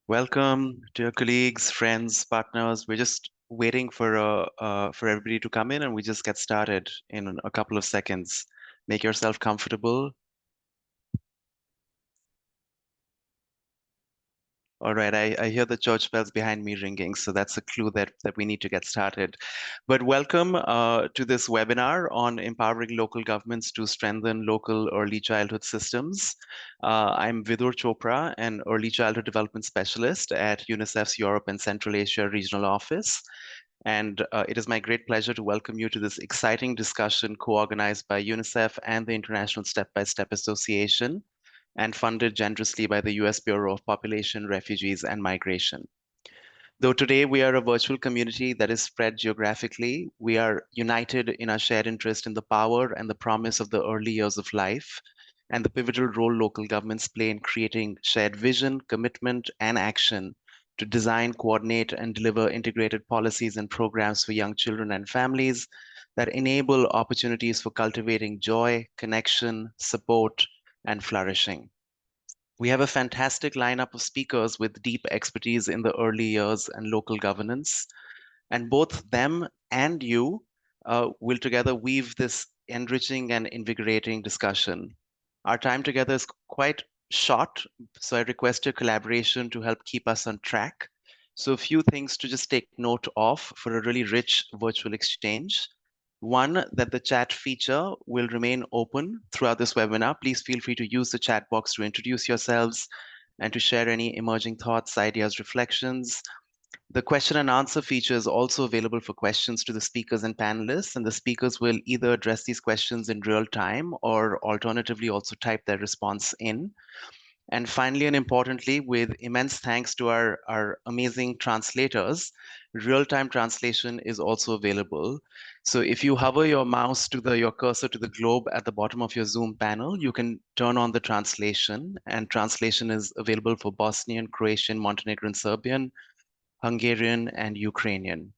Welcome, dear colleagues, friends, partners. We're just waiting for everybody to come in, and we just get started in a couple of seconds. Make yourself comfortable. All right, I hear the church bells behind me ringing, so that's a clue that we need to get started. But welcome to this webinar on empowering local governments to strengthen local early childhood systems. I'm Vidur Chopra, an early childhood development specialist at UNICEF's Europe and Central Asia Regional Office. And it is my great pleasure to welcome you to this exciting discussion co-organized by UNICEF and the International Step by Step Association, and funded generously by the US Bureau of Population, Refugees, and Migration. Though today we are a virtual community that is spread geographically, we are united in our shared interest in the power and the promise of the early years of life, and the pivotal role local governments play in creating shared vision, commitment, and action to design, coordinate, and deliver integrated policies and programs for young children and families that enable opportunities for cultivating joy, connection, support, and flourishing. We have a fantastic lineup of speakers with deep expertise in the early years and local governance, and both them and you will together weave this enriching and invigorating discussion. Our time together is quite short, so I request your collaboration to help keep us on track. So a few things to just take note of for a really rich virtual exchange. One, that the chat feature will remain open throughout this webinar. Please feel free to use the chat box to introduce yourselves and to share any emerging thoughts, ideas, reflections. The question and answer feature is also available for questions to the speakers and panelists, and the speakers will either address these questions in real time or alternatively also type their response in. And finally, and importantly, with immense thanks to our amazing translators, real-time translation is also available. So if you hover your mouse to your cursor to the globe at the bottom of your Zoom panel, you can turn on the translation, and translation is available for Bosnian, Croatian, Montenegrin, Serbian, Hungarian, and Ukrainian.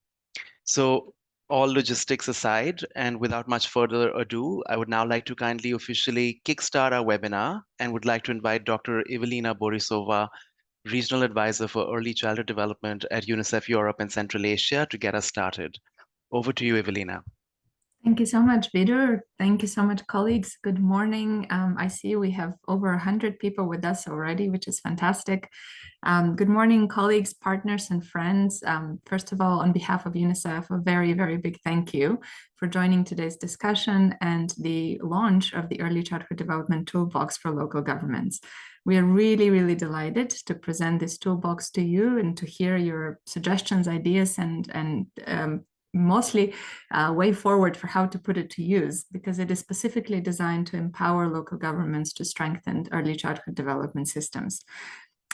So all logistics aside, and without much further ado, I would now like to kindly officially kickstart our webinar and would like to invite Dr. Evelina Borisova, Regional Advisor for Early Childhood Development at UNICEF Europe and Central Asia, to get us started. Over to you, Evelina. Thank you so much, Vidur. Thank you so much, colleagues. Good morning. I see we have over 100 people with us already, which is fantastic. Good morning, colleagues, partners, and friends. First of all, on behalf of UNICEF, a very, very big thank you for joining today's discussion and the launch of the Early Childhood Development Toolbox for local governments. We are really, really delighted to present this toolbox to you and to hear your suggestions, ideas, and mostly way forward for how to put it to use, because it is specifically designed to empower local governments to strengthen early childhood development systems.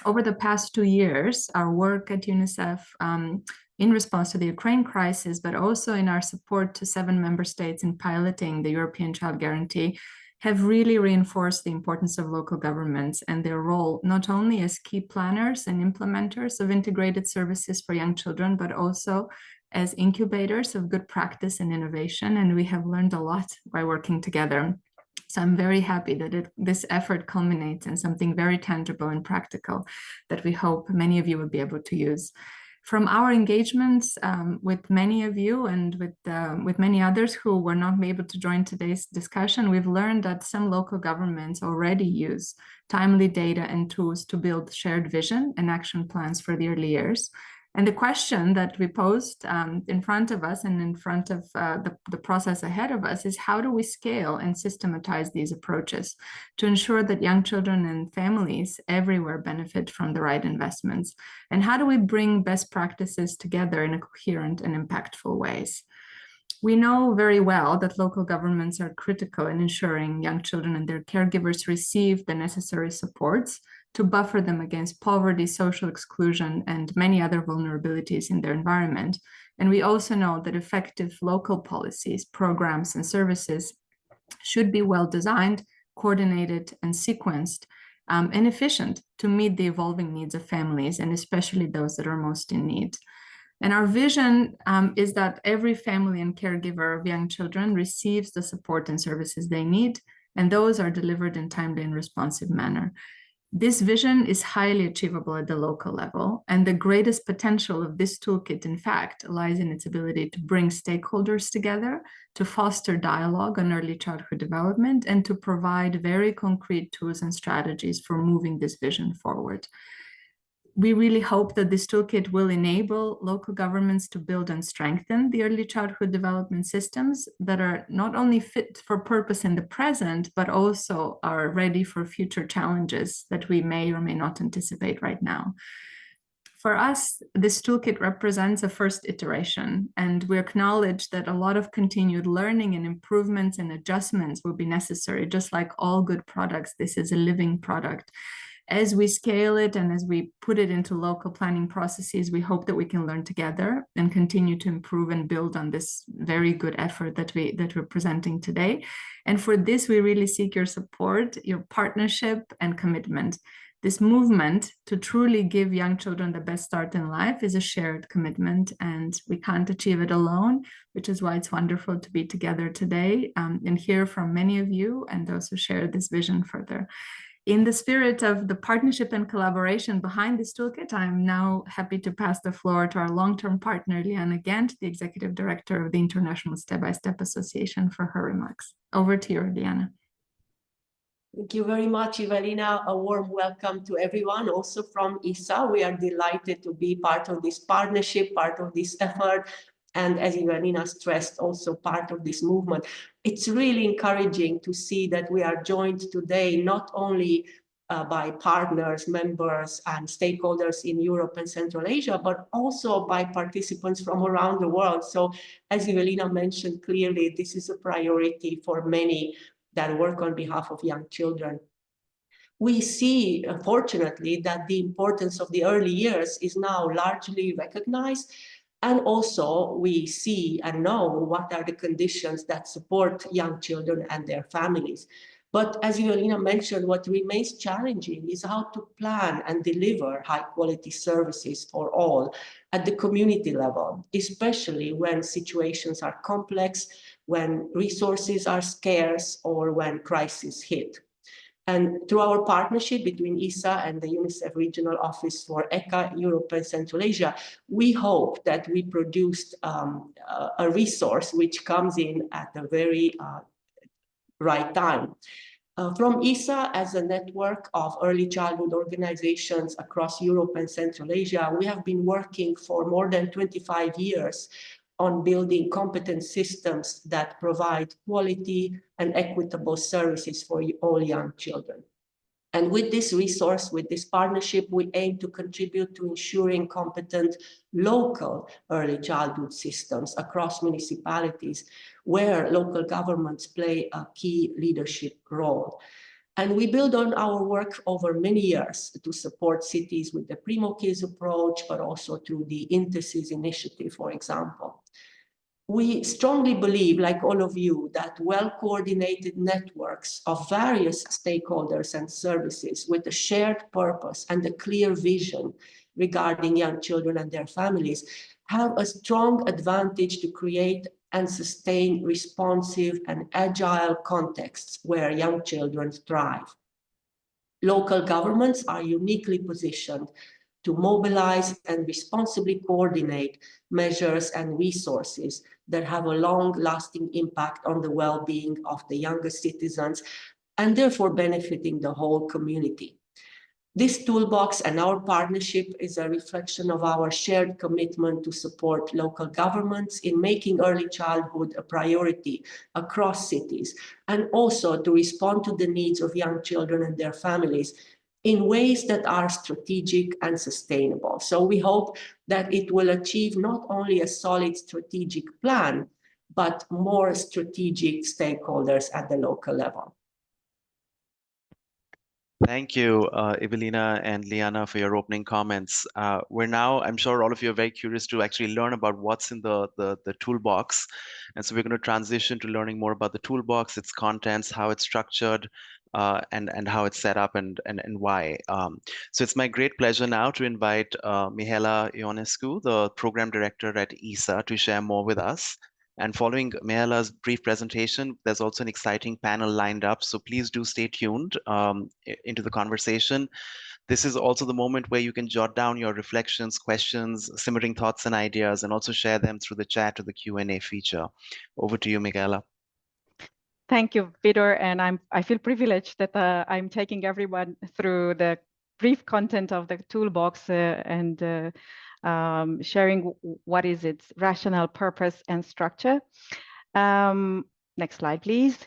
Over the past 2 years, our work at UNICEF in response to the Ukraine crisis, but also in our support to 7 member states in piloting the European Child Guarantee, have really reinforced the importance of local governments and their role not only as key planners and implementers of integrated services for young children, but also as incubators of good practice and innovation. And we have learned a lot by working together. So I'm very happy that this effort culminates in something very tangible and practical that we hope many of you will be able to use. From our engagements with many of you and with many others who were not able to join today's discussion, we've learned that some local governments already use timely data and tools to build shared vision and action plans for the early years. And the question that we posed in front of us and in front of the process ahead of us is, how do we scale and systematize these approaches to ensure that young children and families everywhere benefit from the right investments? And how do we bring best practices together in a coherent and impactful ways? We know very well that local governments are critical in ensuring young children and their caregivers receive the necessary supports to buffer them against poverty, social exclusion, and many other vulnerabilities in their environment. And we also know that effective local policies, programs, and services should be well designed, coordinated, and sequenced, and efficient to meet the evolving needs of families, and especially those that are most in need. And our vision is that every family and caregiver of young children receives the support and services they need, and those are delivered in timely and responsive manner. This vision is highly achievable at the local level, and the greatest potential of this toolkit, in fact, lies in its ability to bring stakeholders together, to foster dialogue on early childhood development, and to provide very concrete tools and strategies for moving this vision forward. We really hope that this toolkit will enable local governments to build and strengthen the early childhood development systems that are not only fit for purpose in the present, but also are ready for future challenges that we may or may not anticipate right now. For us, this toolkit represents a first iteration, and we acknowledge that a lot of continued learning and improvements and adjustments will be necessary. Just like all good products, this is a living product. As we scale it and as we put it into local planning processes, we hope that we can learn together and continue to improve and build on this very good effort that we're presenting today. And for this, we really seek your support, your partnership, and commitment. This movement to truly give young children the best start in life is a shared commitment, and we can't achieve it alone, which is why it's wonderful to be together today and hear from many of you and those who share this vision further. In the spirit of the partnership and collaboration behind this toolkit, I'm now happy to pass the floor to our long-term partner, Liana Gant, the Executive Director of the International Step-by-Step Association, for her remarks. Over to you, Liana. Thank you very much, Evelina. A warm welcome to everyone, also from ISA. We are delighted to be part of this partnership, part of this effort, and as Evelina stressed, also part of this movement. It's really encouraging to see that we are joined today not only by partners, members, and stakeholders in Europe and Central Asia, but also by participants from around the world. So, as Evelina mentioned clearly, this is a priority for many that work on behalf of young children. We see, fortunately, that the importance of the early years is now largely recognized. And also we see and know what are the conditions that support young children and their families. But as Evelina mentioned, what remains challenging is how to plan and deliver high quality services for all at the community level, especially when situations are complex, when resources are scarce, or when crises hit. And through our partnership between ISA and the UNICEF Regional Office for ECA, Europe and Central Asia, we hope that we produced a resource which comes in at the very right time. From ISA, as a network of early childhood organizations across Europe and Central Asia, we have been working for more than 25 years on building competent systems that provide quality and equitable services for all young children. And with this resource, with this partnership, we aim to contribute to ensuring competent local early childhood systems across municipalities where local governments play a key leadership role. And we build on our work over many years to support cities with the Primo Kids approach, but also through the Intercities initiative, for example. We strongly believe, like all of you, that well-coordinated networks of various stakeholders and services with a shared purpose and a clear vision regarding young children and their families have a strong advantage to create and sustain responsive and agile contexts where young children thrive. Local governments are uniquely positioned to mobilize and responsibly coordinate measures and resources that have a long-lasting impact on the well-being of the youngest citizens and therefore benefiting the whole community. This toolbox and our partnership is a reflection of our shared commitment to support local governments in making early childhood a priority across cities, and also to respond to the needs of young children and their families in ways that are strategic and sustainable. So we hope that it will achieve not only a solid strategic plan, but more strategic stakeholders at the local level. Thank you, Evelina and Liana, for your opening comments. We're now, I'm sure all of you are very curious to actually learn about what's in the toolbox. And so we're going to transition to learning more about the toolbox, its contents, how it's structured, and how it's set up and why. So it's my great pleasure now to invite Mihaela Ionescu, the Program Director at ISA, to share more with us. And following Mehela's brief presentation, there's also an exciting panel lined up. So please do stay tuned into the conversation. This is also the moment where you can jot down your reflections, questions, simmering thoughts and ideas, and also share them through the chat or the Q&A feature. Over to you, Michaela. Thank you, Peter. And I feel privileged that I'm taking everyone through the brief content of the toolbox and sharing what is its rationale, purpose, and structure. Next slide, please.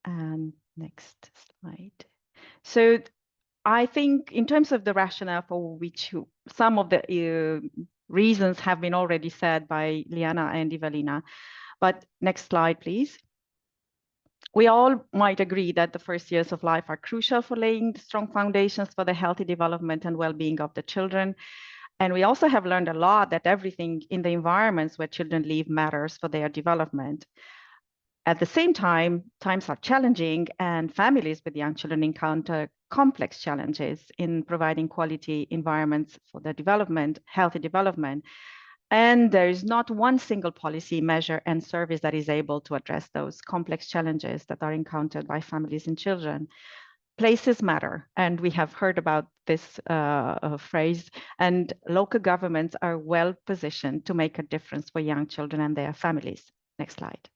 And next slide. So I think in terms of the rationale for which some of the reasons have been already said by Liana and Evelina, but next slide, please. We all might agree that the first years of life are crucial for laying strong foundations for the healthy development and well-being of the children. And we also have learned a lot that everything in the environments where children live matters for their development. At the same time, times are challenging and families with young children encounter complex challenges in providing quality environments for their development, healthy development. And there is not one single policy, measure, and service that is able to address those complex challenges that are encountered by families and children. Places matter, and we have heard about this phrase, and local governments are well positioned to make a difference for young children and their families. Next slide.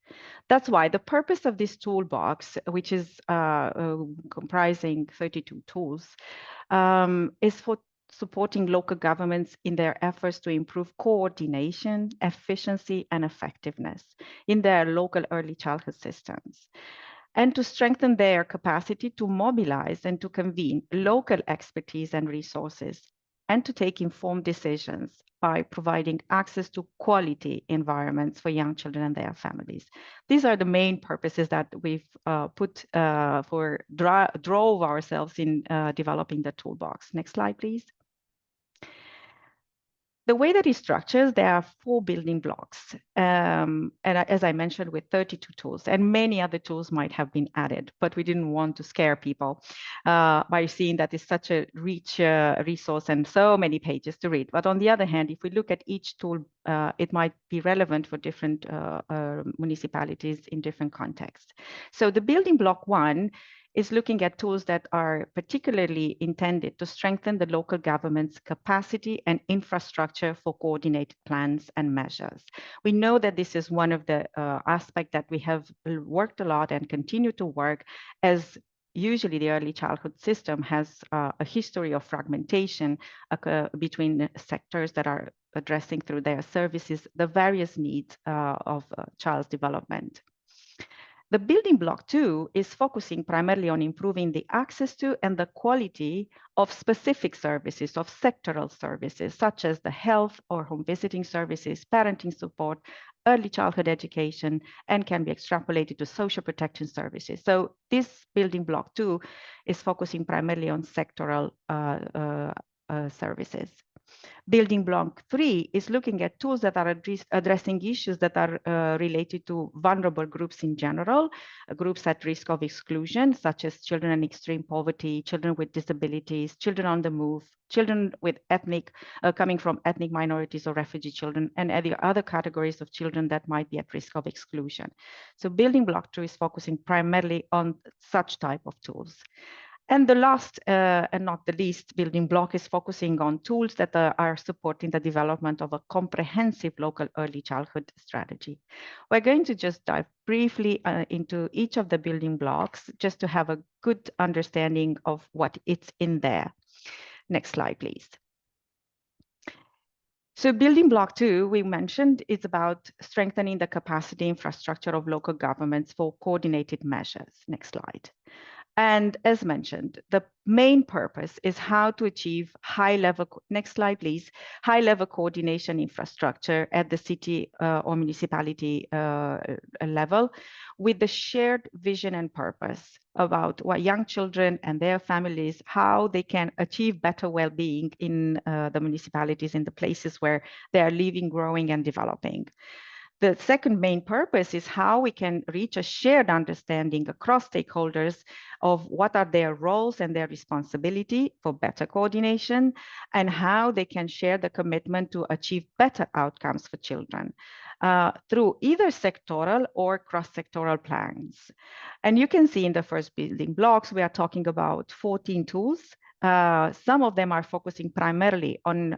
That's why the purpose of this toolbox, which is comprising 32 tools, is for supporting local governments in their efforts to improve coordination, efficiency, and effectiveness in their local early childhood systems, and to strengthen their capacity to mobilize and to convene local expertise and resources, and to take informed decisions by providing access to quality environments for young children and their families. These are the main purposes that we've drove ourselves in developing the toolbox. Next slide, please. The way that it's structured, there are 4 building blocks. And as I mentioned, with 32 tools, and many other tools might have been added, but we didn't want to scare people by seeing that it's such a rich resource and so many pages to read. But on the other hand, if we look at each tool, it might be relevant for different municipalities in different contexts. So the building block 1 is looking at tools that are particularly intended to strengthen the local government's capacity and infrastructure for coordinated plans and measures. We know that this is one of the aspects that we have worked a lot and continue to work, as usually the early childhood system has a history of fragmentation between sectors that are addressing through their services the various needs of child's development. The building block 2 is focusing primarily on improving the access to and the quality of specific services, of sectoral services, such as the health or home visiting services, parenting support, early childhood education, and can be extrapolated to social protection services. So this building block 2 is focusing primarily on sectoral services. Building block 3 is looking at tools that are addressing issues that are related to vulnerable groups in general, groups at risk of exclusion, such as children in extreme poverty, children with disabilities, children on the move, children with coming from ethnic minorities or refugee children, and other categories of children that might be at risk of exclusion. So building block 2 is focusing primarily on such type of tools. And the last and not the least building block is focusing on tools that are supporting the development of a comprehensive local early childhood strategy. We're going to just dive briefly into each of the building blocks just to have a good understanding of what it's in there. Next slide, please. So building block 2, we mentioned, is about strengthening the capacity infrastructure of local governments for coordinated measures. Next slide. And as mentioned, the main purpose is how to achieve high-level, next slide, please, high-level coordination infrastructure at the city or municipality level with the shared vision and purpose about what young children and their families, how they can achieve better well-being in the municipalities, in the places where they are living, growing, and developing. The second main purpose is how we can reach a shared understanding across stakeholders of what are their roles and their responsibility for better coordination, and how they can share the commitment to achieve better outcomes for children through either sectoral or cross-sectoral plans. And you can see in the first building blocks, we are talking about 14 tools. Some of them are focusing primarily on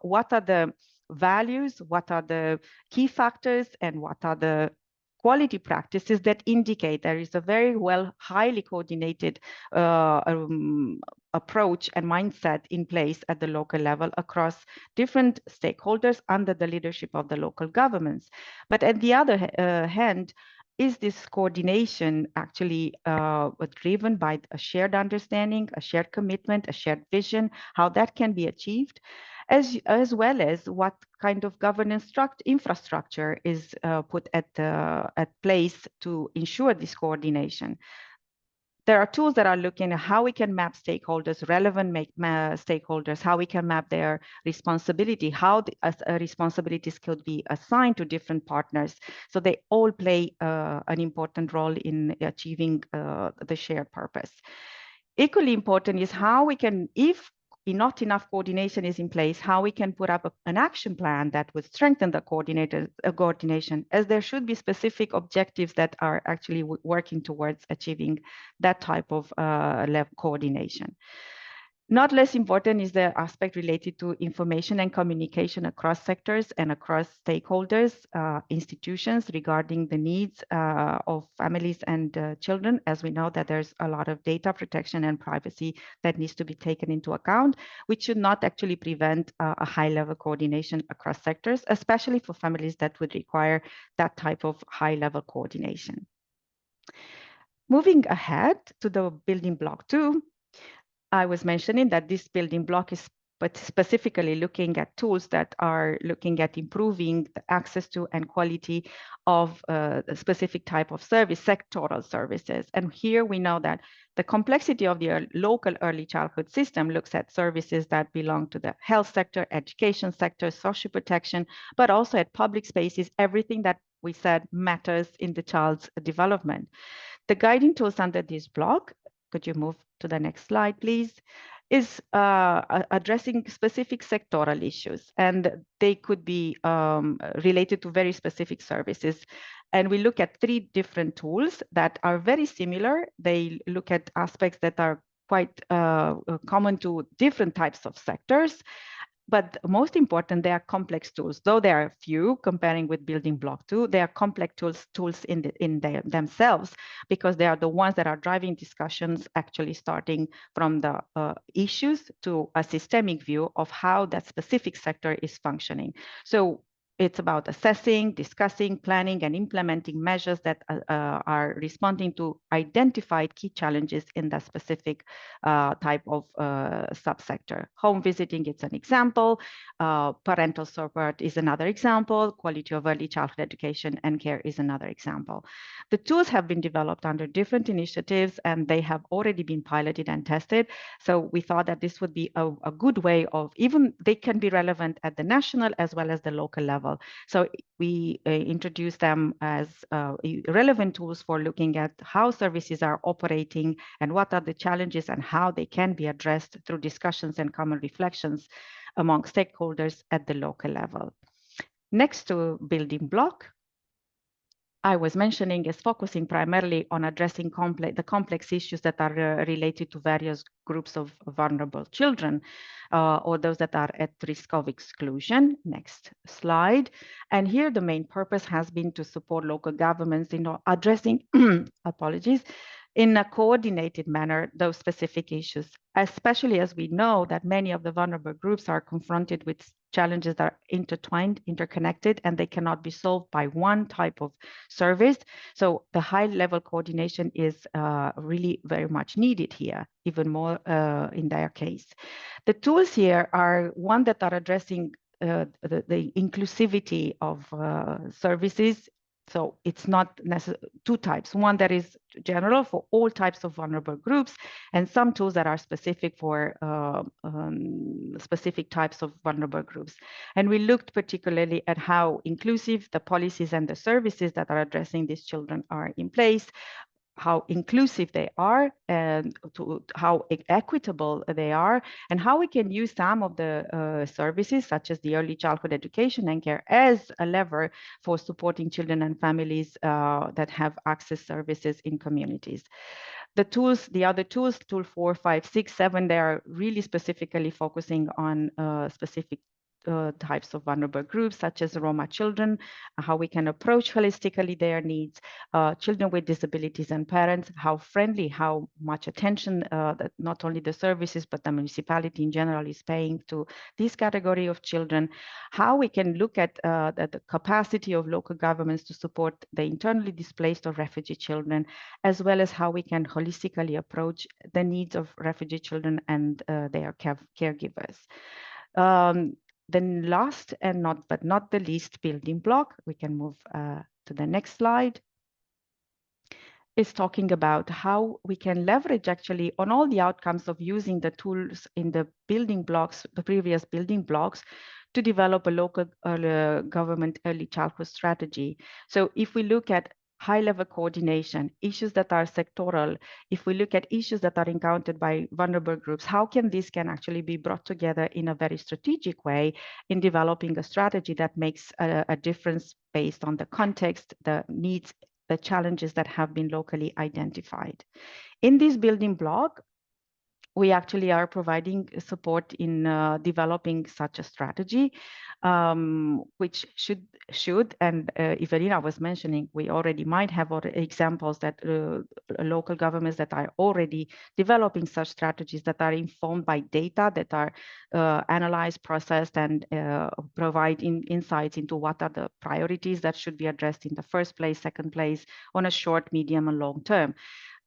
what are the values, what are the key factors, and what are the quality practices that indicate there is a very highly coordinated approach and mindset in place at the local level across different stakeholders under the leadership of the local governments. But at the other hand, is this coordination actually driven by a shared understanding, a shared commitment, a shared vision, how that can be achieved, as well as what kind of governance infrastructure is put at place to ensure this coordination. There are tools that are looking at how we can map stakeholders, relevant stakeholders, how we can map their responsibility, how responsibilities could be assigned to different partners. So they all play an important role in achieving the shared purpose. Equally important is how we can, if not enough coordination is in place, how we can put up an action plan that would strengthen the coordination, as there should be specific objectives that are actually working towards achieving that type of coordination. Not less important is the aspect related to information and communication across sectors and across stakeholders, institutions regarding the needs of families and children, as we know that there's a lot of data protection and privacy that needs to be taken into account, which should not actually prevent a high-level coordination across sectors, especially for families that would require that type of high-level coordination. Moving ahead to the building block 2, I was mentioning that this building block is specifically looking at tools that are looking at improving the access to and quality of a specific type of service, sectoral services. And here we know that the complexity of the local early childhood system looks at services that belong to the health sector, education sector, social protection, but also at public spaces, everything that we said matters in the child's development. The guiding tools under this block, could you move to the next slide, please, is addressing specific sectoral issues, and they could be related to very specific services. And we look at 3 different tools that are very similar. They look at aspects that are quite common to different types of sectors. But most important, they are complex tools. Though there are few comparing with building block 2, they are complex tools in themselves, because they are the ones that are driving discussions, actually starting from the issues to a systemic view of how that specific sector is functioning. So it's about assessing, discussing, planning, and implementing measures that are responding to identified key challenges in that specific type of subsector. Home visiting is an example. Parental support is another example. Quality of early childhood education and care is another example. The tools have been developed under different initiatives, and they have already been piloted and tested. So we thought that this would be a good way of, even they can be relevant at the national as well as the local level. So we introduced them as relevant tools for looking at how services are operating and what are the challenges and how they can be addressed through discussions and common reflections among stakeholders at the local level. Next to building block, I was mentioning is focusing primarily on addressing the complex issues that are related to various groups of vulnerable children or those that are at risk of exclusion. Next slide. And here the main purpose has been to support local governments in addressing, apologies, in a coordinated manner those specific issues, especially as we know that many of the vulnerable groups are confronted with challenges that are intertwined, interconnected, and they cannot be solved by one type of service. So the high-level coordination is really very much needed here, even more in their case. The tools here are one that are addressing the inclusivity of services. So it's not necessarily 2 types, one that is general for all types of vulnerable groups, and some tools that are specific for specific types of vulnerable groups. And we looked particularly at how inclusive the policies and the services that are addressing these children are in place, how inclusive they are, and how equitable they are, and how we can use some of the services, such as the early childhood education and care, as a lever for supporting children and families that have access services in communities. The tools, the other tools, tool 4, 5, 6, 7, they are really specifically focusing on specific types of vulnerable groups, such as Roma children, how we can approach holistically their needs, children with disabilities and parents, how friendly, how much attention that not only the services, but the municipality in general is paying to this category of children, how we can look at the capacity of local governments to support the internally displaced or refugee children, as well as how we can holistically approach the needs of refugee children and their caregivers. The last and not the least building block, we can move to the next slide, is talking about how we can leverage actually on all the outcomes of using the tools in the building blocks, the previous building blocks, to develop a local government early childhood strategy. So if we look at high-level coordination, issues that are sectoral, if we look at issues that are encountered by vulnerable groups, how can this actually be brought together in a very strategic way in developing a strategy that makes a difference based on the context, the needs, the challenges that have been locally identified. In this building block, we actually are providing support in developing such a strategy, which should and Evelina was mentioning, we already might have examples that local governments that are already developing such strategies that are informed by data that are analyzed, processed, and provide insights into what are the priorities that should be addressed in the first place, second place, on a short, medium, and long term.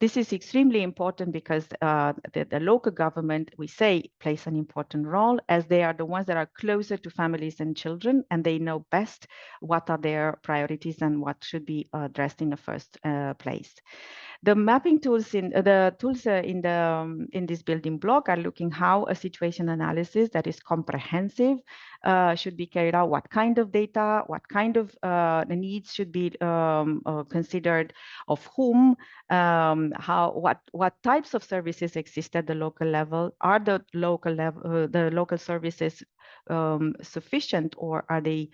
This is extremely important because the local government, we say, plays an important role, as they are the ones that are closer to families and children, and they know best what are their priorities and what should be addressed in the first place. The mapping tools in this building block are looking how a situation analysis that is comprehensive should be carried out, what kind of data, what kind of the needs should be considered, of whom, what types of services exist at the local level, are the local services sufficient, or are they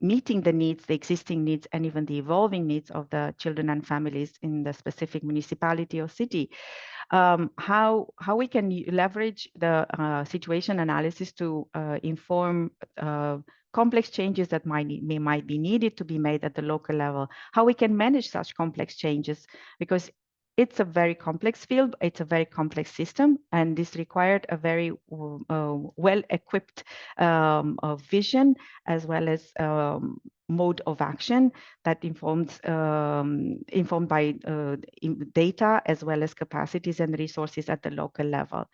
meeting the needs, the existing needs, and even the evolving needs of the children and families in the specific municipality or city. How we can leverage the situation analysis to inform complex changes that might be needed to be made at the local level. How we can manage such complex changes, because it's a very complex field, it's a very complex system, and this required a very well-equipped vision, as well as mode of action that informed by data, as well as capacities and resources at the local level.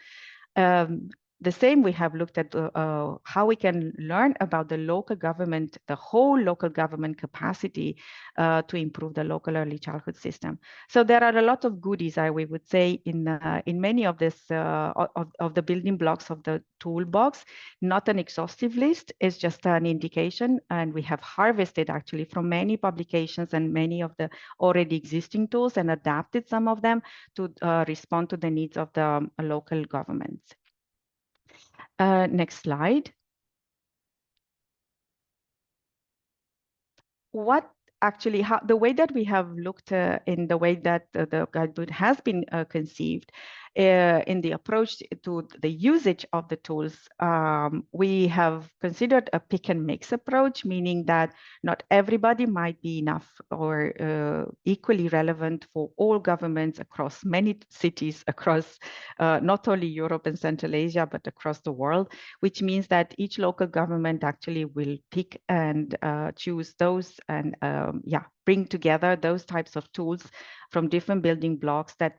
The same, we have looked at how we can learn about the local government, the whole local government capacity to improve the local early childhood system. So there are a lot of goodies, we would say, in many of this of the building blocks of the toolbox. Not an exhaustive list, it's just an indication, and we have harvested actually from many publications and many of the already existing tools and adapted some of them to respond to the needs of the local governments. Next slide. What actually, the way that we have looked in the way that the guidebook has been conceived in the approach to the usage of the tools, we have considered a pick and mix approach, meaning that not everybody might be enough or equally relevant for all governments across many cities, across not only Europe and Central Asia, but across the world, which means that each local government actually will pick and choose those and bring together those types of tools from different building blocks that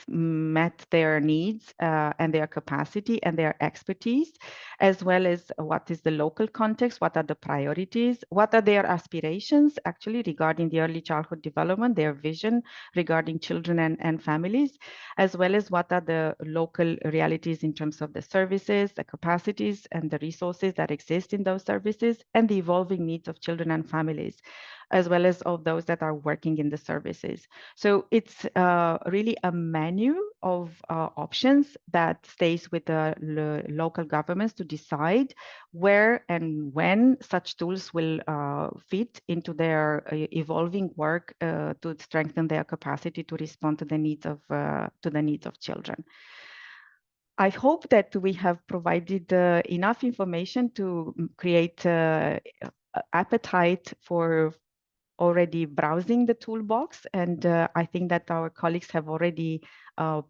met their needs and their capacity and their expertise, as well as what is the local context, what are the priorities, what are their aspirations actually regarding the early childhood development, their vision regarding children and families, as well as what are the local realities in terms of the services, the capacities and the resources that exist in those services, and the evolving needs of children and families, as well as of those that are working in the services. So it's really a menu of options that stays with the local governments to decide where and when such tools will fit into their evolving work to strengthen their capacity to respond to the needs of children. I hope that we have provided enough information to create appetite for already browsing the toolbox, and I think that our colleagues have already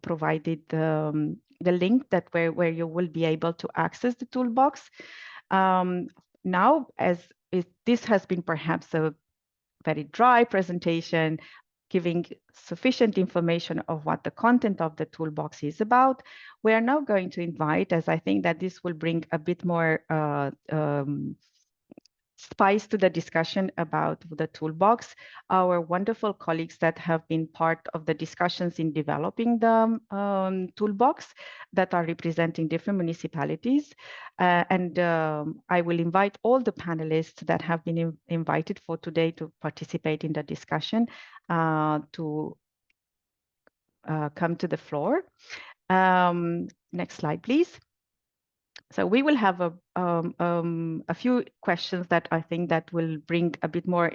provided the link that where you will be able to access the toolbox. Now, this has been perhaps a very dry presentation, giving sufficient information of what the content of the toolbox is about, we are now going to invite, as I think that this will bring a bit more spice to the discussion about the toolbox, our wonderful colleagues that have been part of the discussions in developing the toolbox that are representing different municipalities. I will invite all the panelists that have been invited for today to participate in the discussion to come to the floor. Next slide, please. So we will have a few questions that I think that will bring a bit more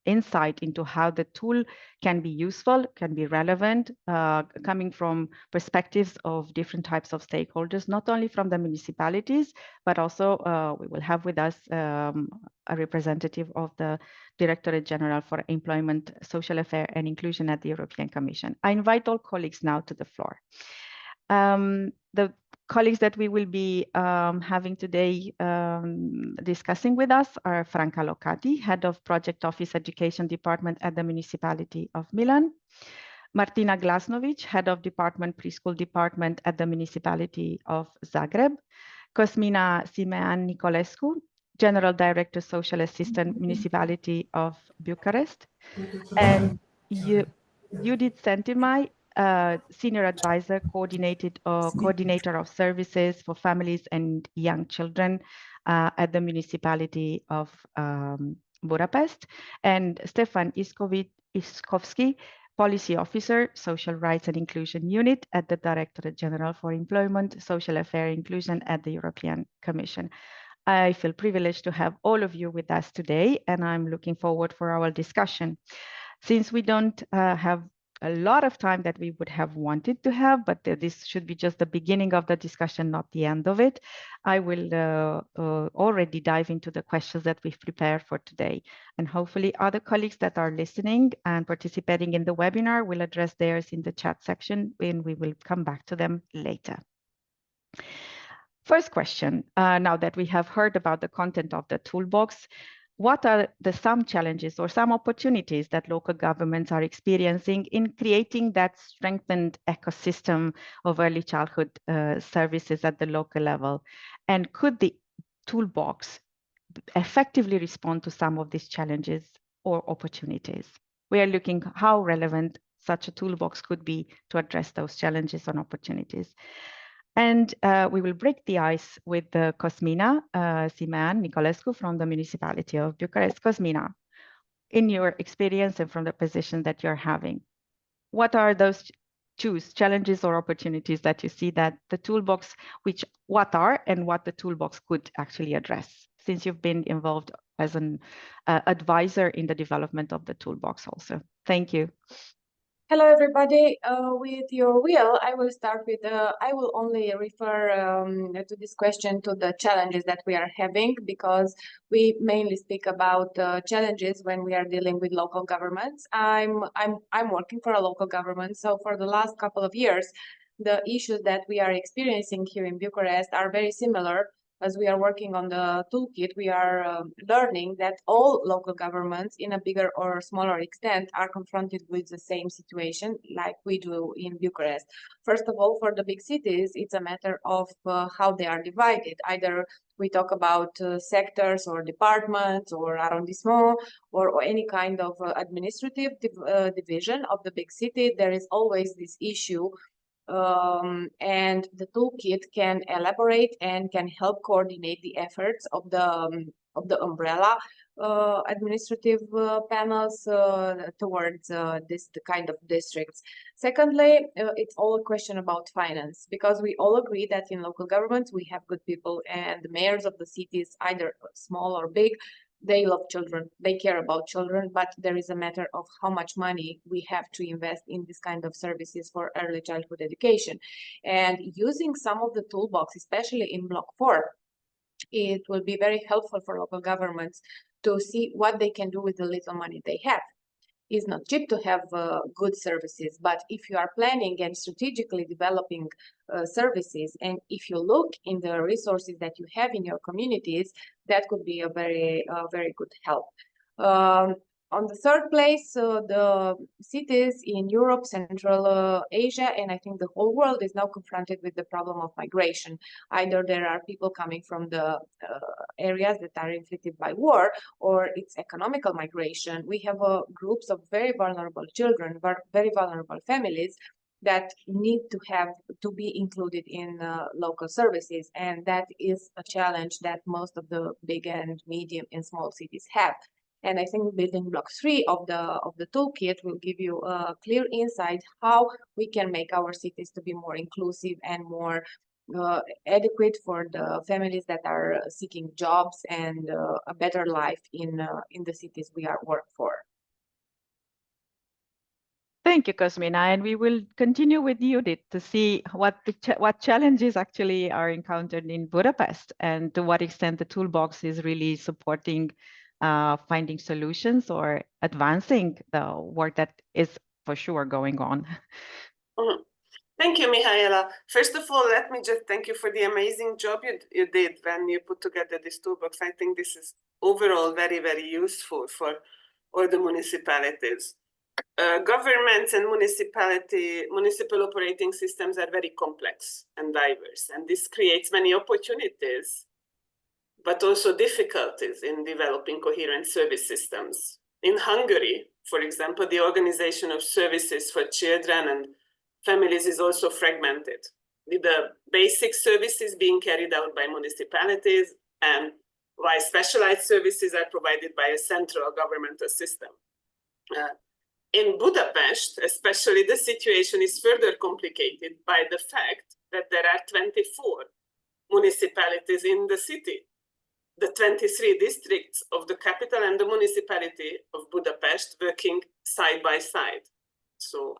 insight into how the tool can be useful, can be relevant, coming from perspectives of different types of stakeholders, not only from the municipalities, but also we will have with us a representative of the Directorate General for Employment, Social Affairs and Inclusion at the European Commission. I invite all colleagues now to the floor. The colleagues that we will be having today discussing with us are Franca Locati, Head of Project Office Education Department at the Municipality of Milan, Martina Glasnovic, Head of Department Preschool Department at the Municipality of Zagreb, Cosmina Simean Nicolescu, General Director Social Assistant Municipality of Bucharest, and Judith Sentimai, Senior Advisor, Coordinator of Services for Families and Young Children at the Municipality of Budapest, and Stefan Iskovsky, Policy Officer, Social Rights and Inclusion Unit at the Directorate General for Employment, Social Affairs and Inclusion at the European Commission. I feel privileged to have all of you with us today, and I'm looking forward for our discussion. Since we don't have a lot of time that we would have wanted to have, but this should be just the beginning of the discussion, not the end of it, I will already dive into the questions that we've prepared for today. And hopefully other colleagues that are listening and participating in the webinar will address theirs in the chat section, and we will come back to them later. First question, now that we have heard about the content of the toolbox, what are some challenges or some opportunities that local governments are experiencing in creating that strengthened ecosystem of early childhood services at the local level? And could the toolbox effectively respond to some of these challenges or opportunities? We are looking how relevant such a toolbox could be to address those challenges and opportunities. And we will break the ice with Cosmina Simean Nicolescu from the Municipality of Bucharest. Cosmina, in your experience and from the position that you're having, what are those challenges or opportunities that you see that the toolbox, what the toolbox could actually address, since you've been involved as an advisor in the development of the toolbox also? Thank you. Hello, everybody. With your will, I will start with, I will only refer to this question to the challenges that we are having, because we mainly speak about challenges when we are dealing with local governments. I'm working for a local government, so for the last couple of years, the issues that we are experiencing here in Bucharest are very similar as we are working on the toolkit, we are learning that all local governments, in a bigger or smaller extent, are confronted with the same situation like we do in Bucharest. First of all, for the big cities, it's a matter of how they are divided. Either we talk about sectors or departments or arrondissement or any kind of administrative division of the big city. There is always this issue, and the toolkit can elaborate and can help coordinate the efforts of the umbrella administrative panels towards this kind of districts. Secondly, it's all a question about finance, because we all agree that in local governments we have good people, and the mayors of the cities, either small or big, they love children, they care about children, but there is a matter of how much money we have to invest in this kind of services for early childhood education. And using some of the toolbox, especially in Block 4, it will be very helpful for local governments to see what they can do with the little money they have. It's not cheap to have good services, but if you are planning and strategically developing services, and if you look in the resources that you have in your communities, that could be a very good help. On the third place, the cities in Europe, Central Asia, and I think the whole world is now confronted with the problem of migration. Either there are people coming from the areas that are inflicted by war, or it's economical migration. We have groups of very vulnerable children, very vulnerable families that need to be included in local services, and that is a challenge that most of the big and medium and small cities have. And I think building block 3 of the toolkit will give you a clear insight how we can make our cities to be more inclusive and more adequate for the families that are seeking jobs and a better life in the cities we are work for. Thank you, Cosmina, and we will continue with Judith to see what challenges actually are encountered in Budapest, and to what extent the toolbox is really supporting finding solutions or advancing the work that is for sure going on. Mm-hmm. Thank you, Mihaela. First of all, let me just thank you for the amazing job you did when you put together this toolbox. I think this is overall very, very useful for all the municipalities. Governments and municipal operating systems are very complex and diverse, and this creates many opportunities, but also difficulties in developing coherent service systems. In Hungary, for example, the organization of services for children and families is also fragmented, with the basic services being carried out by municipalities, and while specialized services are provided by a central governmental system. In Budapest, especially, the situation is further complicated by the fact that there are 24 municipalities in the city. The 23 districts of the capital and the municipality of Budapest working side by side. So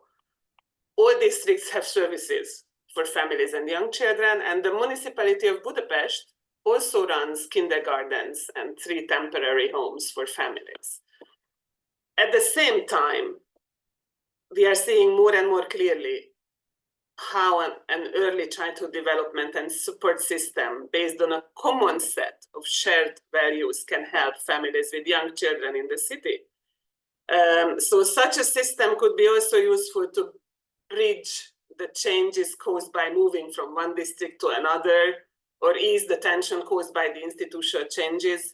all districts have services for families and young children, and the municipality of Budapest also runs kindergartens and 3 temporary homes for families. At the same time, we are seeing more and more clearly how an early childhood development and support system based on a common set of shared values can help families with young children in the city. So such a system could be also useful to bridge the changes caused by moving from one district to another, or ease the tension caused by the institutional changes.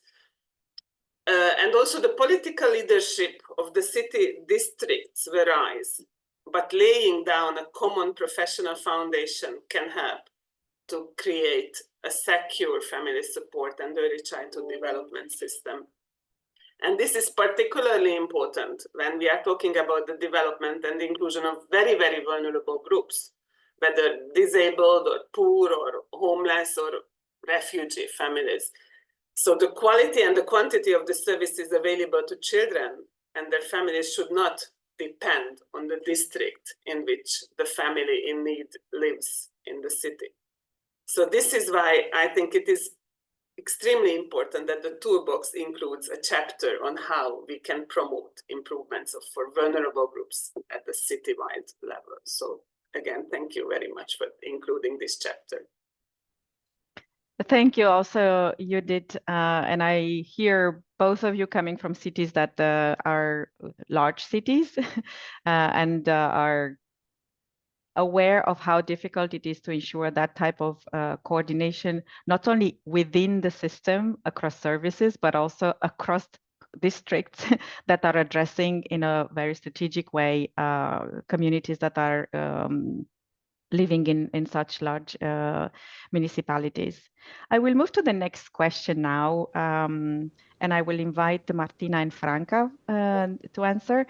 And also the political leadership of the city districts varies, but laying down a common professional foundation can help to create a secure family support and early childhood development system. And this is particularly important when we are talking about the development and the inclusion of very, very vulnerable groups, whether disabled or poor or homeless or refugee families. So the quality and the quantity of the services available to children and their families should not depend on the district in which the family in need lives in the city. So this is why I think it is extremely important that the toolbox includes a chapter on how we can promote improvements for vulnerable groups at the citywide level. So again, thank you very much for including this chapter. Thank you also, Judith. And I hear both of you coming from cities that are large cities and are aware of how difficult it is to ensure that type of coordination, not only within the system across services, but also across districts that are addressing in a very strategic way communities that are living in such large municipalities. I will move to the next question now, and I will invite Martina and Franca to answer.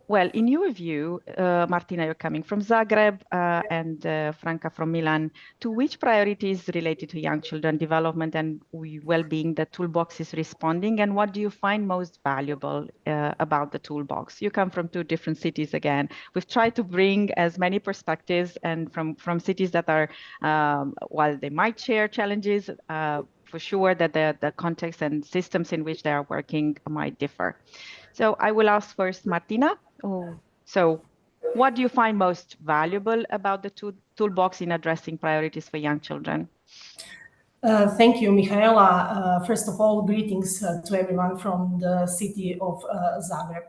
Well, in your view, Martina, you're coming from Zagreb and Franca from Milan. To which priorities related to young children development and well-being the Toolbox is responding, and what do you find most valuable about the Toolbox? You come from two different cities again. We've tried to bring as many perspectives and from cities that are, while they might share challenges, for sure that the context and systems in which they are working might differ. So I will ask first Martina. So what do you find most valuable about the Toolbox in addressing priorities for young children? Thank you, Mihaela. First of all, greetings to everyone from the city of Zagreb.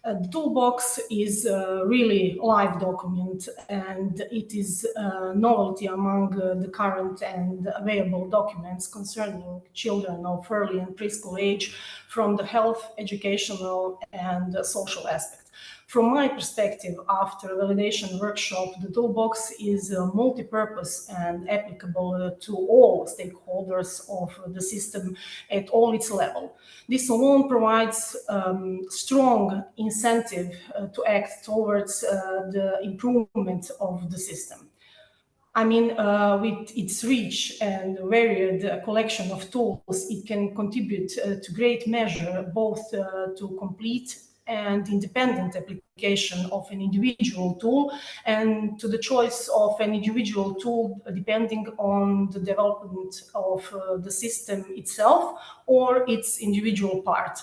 The Toolbox is a really live document, and it is a novelty among the current and available documents concerning children of early and preschool age from the health, educational, and social aspect. From my perspective, after validation workshop, the Toolbox is multi-purpose and applicable to all stakeholders of the system at all its level. This alone provides strong incentive to act towards the improvement of the system. I mean, with its rich and varied collection of tools, it can contribute to great measure both to complete and independent application of an individual tool and to the choice of an individual tool depending on the development of the system itself or its individual part.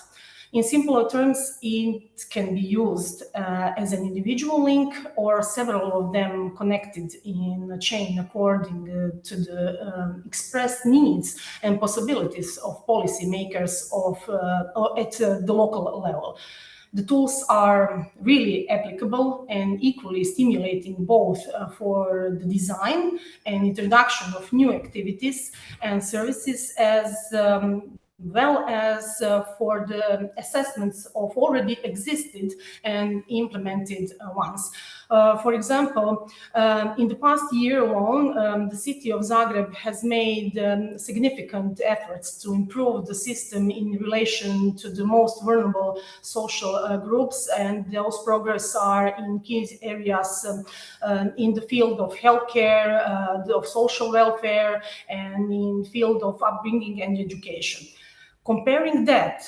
In simpler terms, it can be used as an individual link or several of them connected in a chain according to the expressed needs and possibilities of policymakers at the local level. The tools are really applicable and equally stimulating both for the design and introduction of new activities and services as well as for the assessments of already existed and implemented ones. For example, in the past year alone, the city of Zagreb has made significant efforts to improve the system in relation to the most vulnerable social groups, and those progress are in key areas in the field of healthcare, of social welfare, and in field of upbringing and education. Comparing that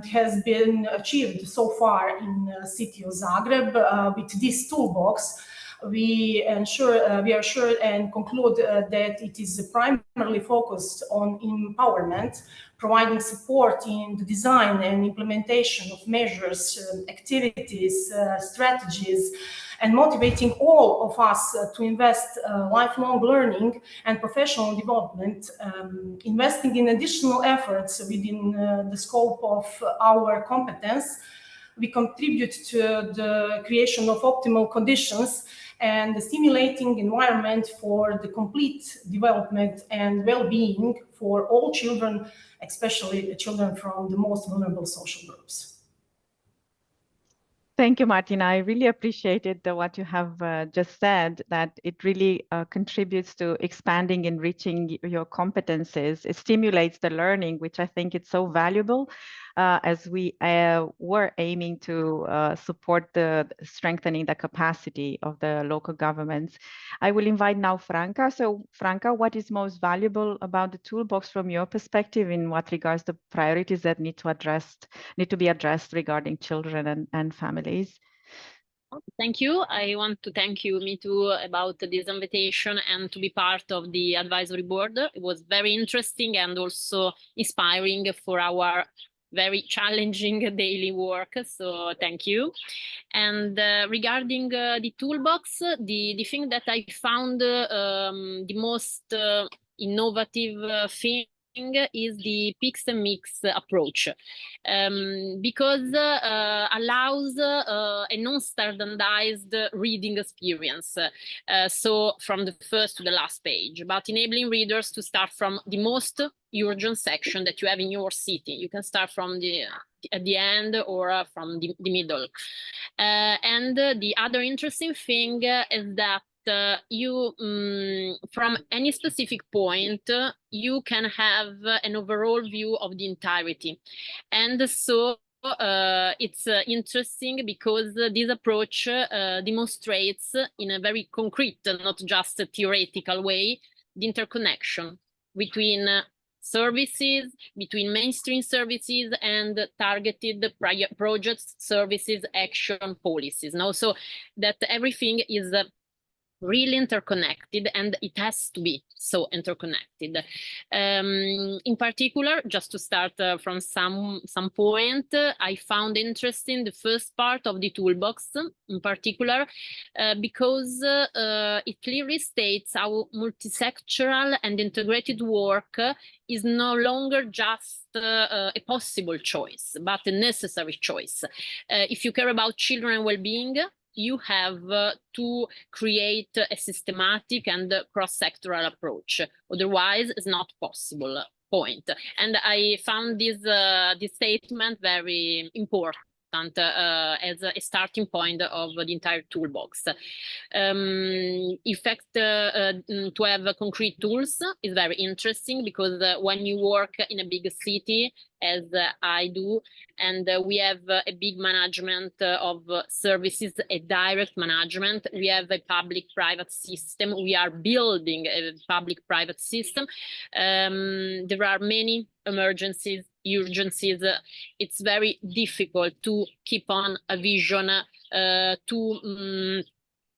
has been achieved so far in the city of Zagreb with this Toolbox. We are sure and conclude that it is primarily focused on empowerment, providing support in the design and implementation of measures, activities, strategies, and motivating all of us to invest lifelong learning and professional development, investing in additional efforts within the scope of our competence. We contribute to the creation of optimal conditions and the stimulating environment for the complete development and well-being for all children, especially children from the most vulnerable social groups. Thank you, Martina. I really appreciated what you have just said, that it really contributes to expanding, enriching your competences. It stimulates the learning, which I think is so valuable as we were aiming to support the strengthening the capacity of the local governments. I will invite now Franca. So Franca, what is most valuable about the Toolbox from your perspective in what regards the priorities that need to be addressed regarding children and families? Thank you. I want to thank you, me too, about this invitation and to be part of the advisory board. It was very interesting and also inspiring for our very challenging daily work. So thank you. And regarding the Toolbox, the thing that I found the most innovative thing is the picks and mix approach, because allows a non-standardized reading experience, so from the first to the last page, but enabling readers to start from the most urgent section that you have in your city. You can start from at the end or from the middle. And the other interesting thing is that you from any specific point you can have an overall view of the entirety, and so it's interesting because this approach demonstrates in a very concrete, not just a theoretical way, the interconnection between services, between mainstream services and targeted projects, services, action, policies. Now, so that everything is really interconnected, and it has to be so interconnected. In particular, just to start from some point, I found interesting the first part of the toolbox in particular, because it clearly states how multisectoral and integrated work is no longer just a possible choice, but a necessary choice. If you care about children well-being, you have to create a systematic and cross-sectoral approach. Otherwise, it's not possible. Point. And I found this statement very important as a starting point of the entire toolbox. In fact, to have concrete tools is very interesting, because when you work in a big city, as I do, and we have a big management of services, a direct management, we have a public-private system, we are building a public-private system. There are many emergencies, urgencies. It's very difficult to keep on a vision, to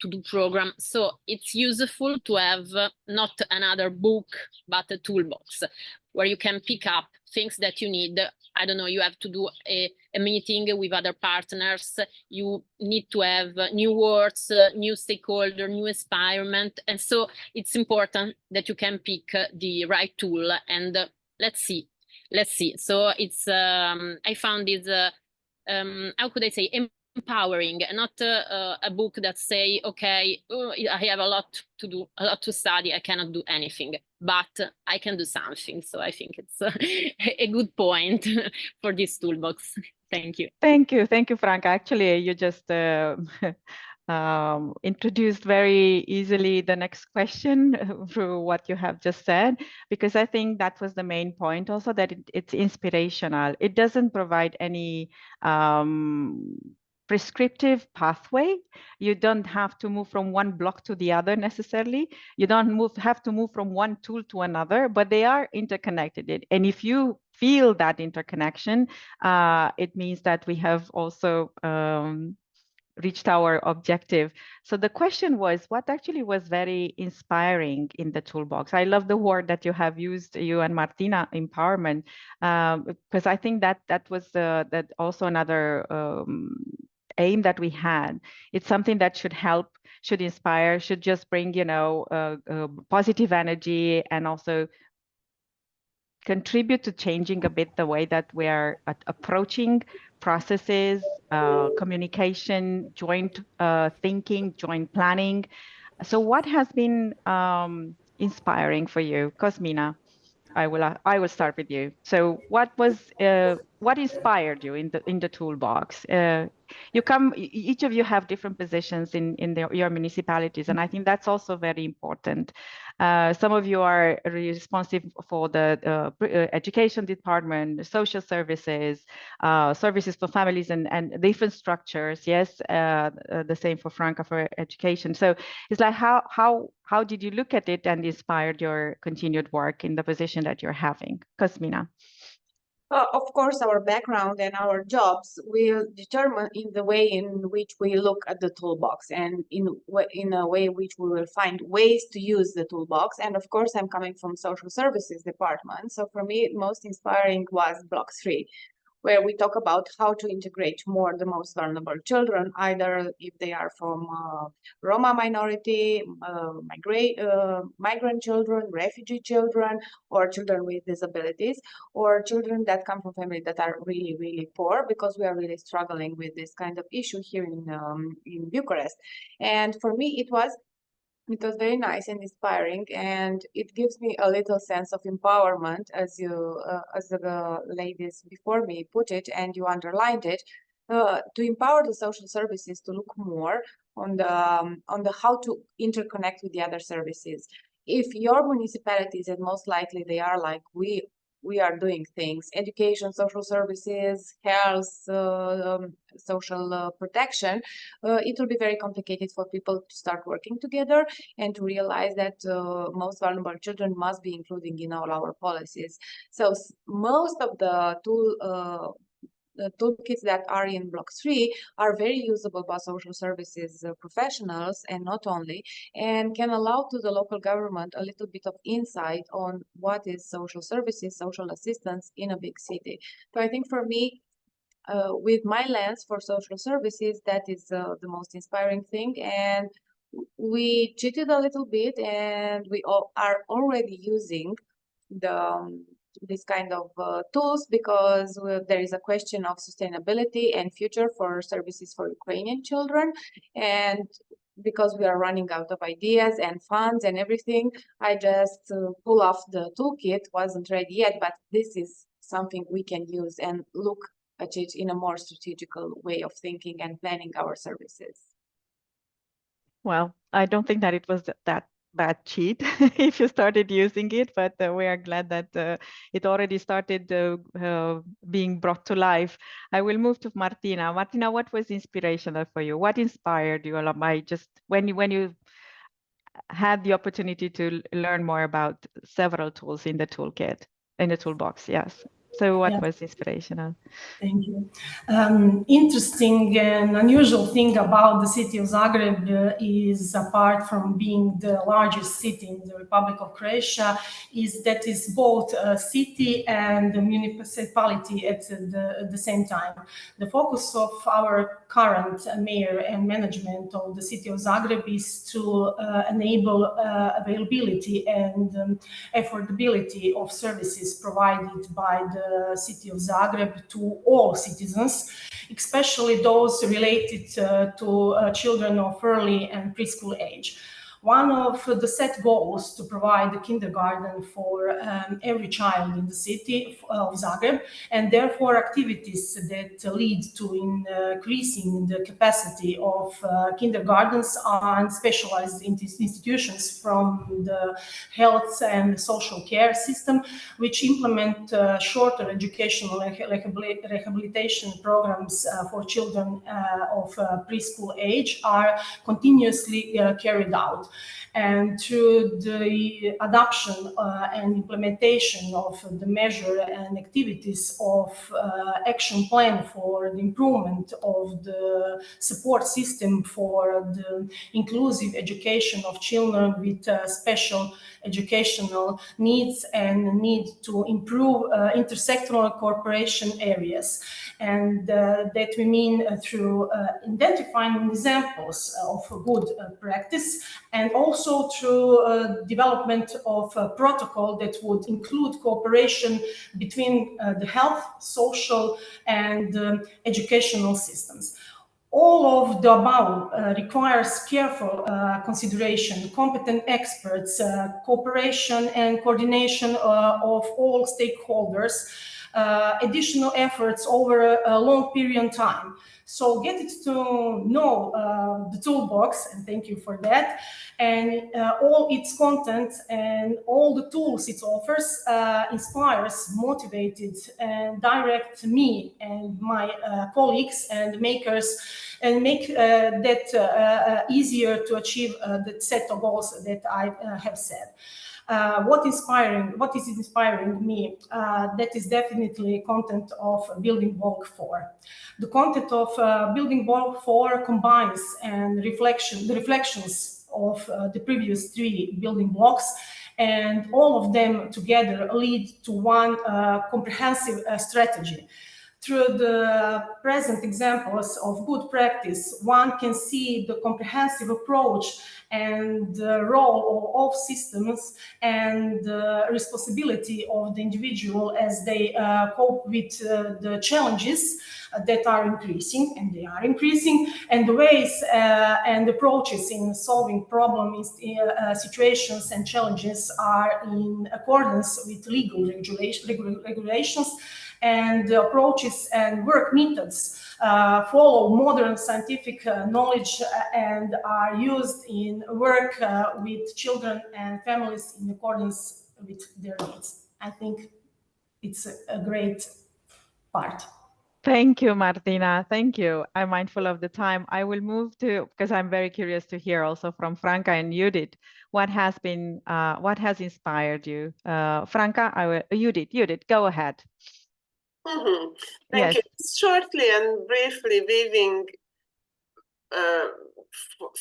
do program. So it's useful to have not another book, but a toolbox where you can pick up things that you need. I don't know, you have to do a meeting with other partners. You need to have new words, new stakeholder, new experiment. And so it's important that you can pick the right tool, and let's see. So it's, I found this, how could I say, empowering, not a book that say, okay, I have a lot to do, a lot to study, I cannot do anything, but I can do something. So I think it's a good point for this toolbox. Thank you. Thank you, Franca. Actually, you just introduced very easily the next question through what you have just said, because I think that was the main point also, that it's inspirational. It doesn't provide any prescriptive pathway. You don't have to move from one block to the other necessarily. You don't have to move from one tool to another, but they are interconnected. And if you feel that interconnection, it means that we have also reached our objective. So the question was, what actually was very inspiring in the toolbox? I love the word that you have used, you and Martina, empowerment, because I think that was that also another aim that we had. It's something that should help, should inspire, should just bring, you know, positive energy, and also contribute to changing a bit the way that we are approaching processes, communication, joint thinking, joint planning. So what has been inspiring for you? Cosmina, I will start with you. So what inspired you in the toolbox? Each of you have different positions in your municipalities, and I think that's also very important. Some of you are responsible for the education department, social services, services for families, and different structures. Yes, the same for Franca for education. So it's like, how did you look at it and inspired your continued work in the position that you're having? Cosmina. Of course, our background and our jobs will determine in the way in which we look at the toolbox, and in a way in which we will find ways to use the toolbox. And of course, I'm coming from social services department. So for me, most inspiring was block 3, where we talk about how to integrate more the most vulnerable children, either if they are from Roma minority, migrant children, refugee children, or children with disabilities, or children that come from families that are really, really poor, because we are really struggling with this kind of issue here in Bucharest. And for me, it was very nice and inspiring, and it gives me a little sense of empowerment, as the ladies before me put it, and you underlined it, to empower the social services to look more on the how to interconnect with the other services. If your municipalities, and most likely they are like we are doing things, education, social services, health, social protection, it will be very complicated for people to start working together and to realize that most vulnerable children must be included in all our policies. So most of the toolkits that are in block 3 are very usable by social services professionals, and not only, and can allow to the local government a little bit of insight on what is social services, social assistance in a big city. So I think for me, with my lens for social services, that is the most inspiring thing. And we cheated a little bit, and we all are already using this kind of tools, because there is a question of sustainability and future for services for Ukrainian children. And because we are running out of ideas and funds and everything, I just pull off the toolkit. Wasn't ready yet, but this is something we can use and look at it in a more strategical way of thinking and planning our services. Well, I don't think that it was that bad cheat if you started using it, but we are glad that it already started being brought to life. I will move to Martina. Martina, what was inspirational for you? What inspired you, just when you had the opportunity to learn more about several tools in the toolkit, in the toolbox? Yes. So what was inspirational? Thank you. Interesting and unusual thing about the city of Zagreb is, apart from being the largest city in the Republic of Croatia, is that it's both a city and a municipality at the same time. The focus of our current mayor and management of the city of Zagreb is to enable availability and affordability of services provided by the city of Zagreb to all citizens, especially those related to children of early and preschool age. One of the set goals to provide a kindergarten for every child in the city of Zagreb, and therefore activities that lead to increasing the capacity of kindergartens and specialized institutions from the health and social care system, which implement shorter educational rehabilitation programs for children of preschool age, are continuously carried out. And through the adoption and implementation of the measure and activities of action plan for the improvement of the support system for the inclusive education of children with special educational needs and need to improve intersectoral cooperation areas. And that we mean through identifying examples of good practice, and also through development of a protocol that would include cooperation between the health, social, and educational systems. All of the above requires careful consideration, competent experts, cooperation and coordination of all stakeholders, additional efforts over a long period of time. So get it to know the toolbox, and thank you for that, and all its content and all the tools it offers inspires, motivated, and direct me and my colleagues and makers, and make that easier to achieve the set of goals that I have said. What is inspiring me? That is definitely content of building block 4. The content of building block 4 combines and the reflections of the previous 3 building blocks, and all of them together lead to one comprehensive strategy. Through the present examples of good practice, one can see the comprehensive approach and the role of systems and the responsibility of the individual as they cope with the challenges that are increasing, and they are increasing, and the ways and approaches in solving problems, situations and challenges are in accordance with legal regulations, and the approaches and work methods follow modern scientific knowledge and are used in work with children and families in accordance with their needs. I think it's a great part. Thank you, Martina. Thank you. I'm mindful of the time. I will move to, because I'm very curious to hear also from Franca and Judith, what has inspired you? Franca, Judith, go ahead. Thank you. Shortly and briefly weaving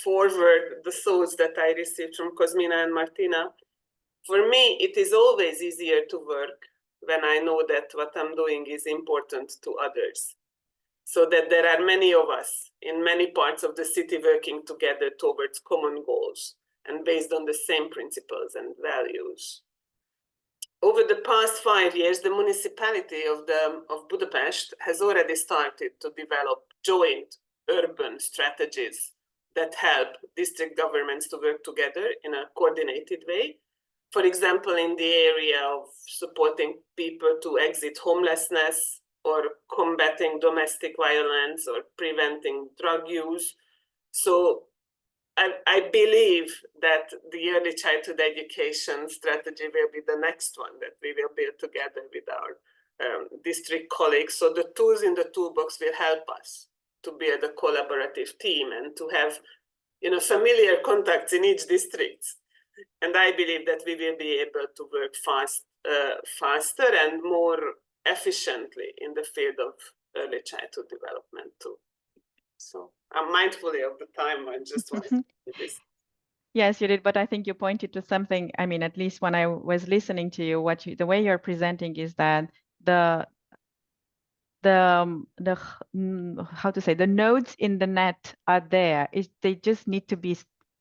forward the thoughts that I received from Cosmina and Martina. For me, it is always easier to work when I know that what I'm doing is important to others. So that there are many of us in many parts of the city working together towards common goals and based on the same principles and values. Over the past 5 years, the municipality of Budapest has already started to develop joint urban strategies that help district governments to work together in a coordinated way. For example, in the area of supporting people to exit homelessness or combating domestic violence or preventing drug use. So I believe that the early childhood education strategy will be the next one that we will build together with our district colleagues. So the tools in the toolbox will help us to build a collaborative team and to have, familiar contacts in each district. And I believe that we will be able to work faster and more efficiently in the field of early childhood development too. So I'm mindful of the time. I just wanted to do this. Yes, you did, but I think you pointed to something. I mean, at least when I was listening to you, the way you're presenting is that the nodes in the net are there. They just need to be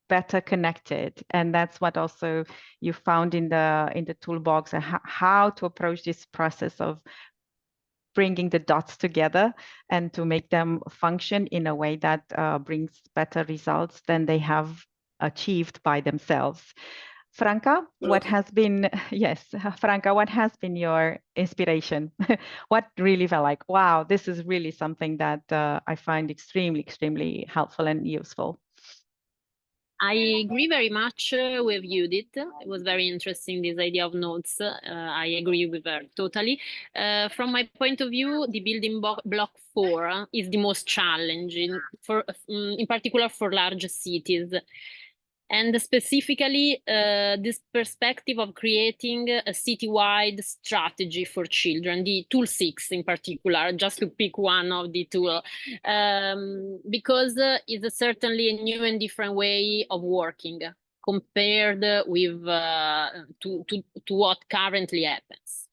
better connected, and that's what also you found in the toolbox, how to approach this process of bringing the dots together and to make them function in a way that brings better results than they have achieved by themselves. Franca, what has been your inspiration? What really felt like, wow, this is really something that I find extremely, extremely helpful and useful? I agree very much with Judith. It was very interesting, this idea of nodes. I agree with her totally. From my point of view, the building block 4 is the most challenging, in particular for large cities. And specifically, this perspective of creating a citywide strategy for children, the tool 6 in particular, just to pick one of the tool, because it's certainly a new and different way of working compared with to what currently happens.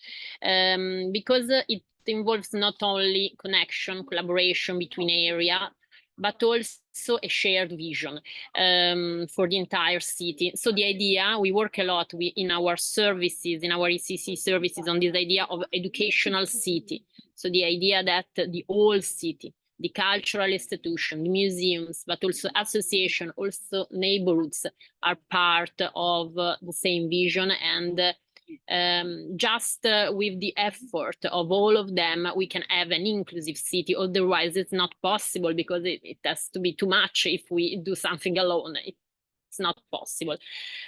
Because it involves not only connection, collaboration between areas, but also a shared vision for the entire city. So the idea, we work a lot in our services, in our ECC services, on this idea of educational city. So the idea that the whole city, the cultural institution, the museums, but also association, also neighborhoods are part of the same vision, and just with the effort of all of them, we can have an inclusive city. Otherwise, it's not possible, because it has to be too much if we do something alone. It's not possible.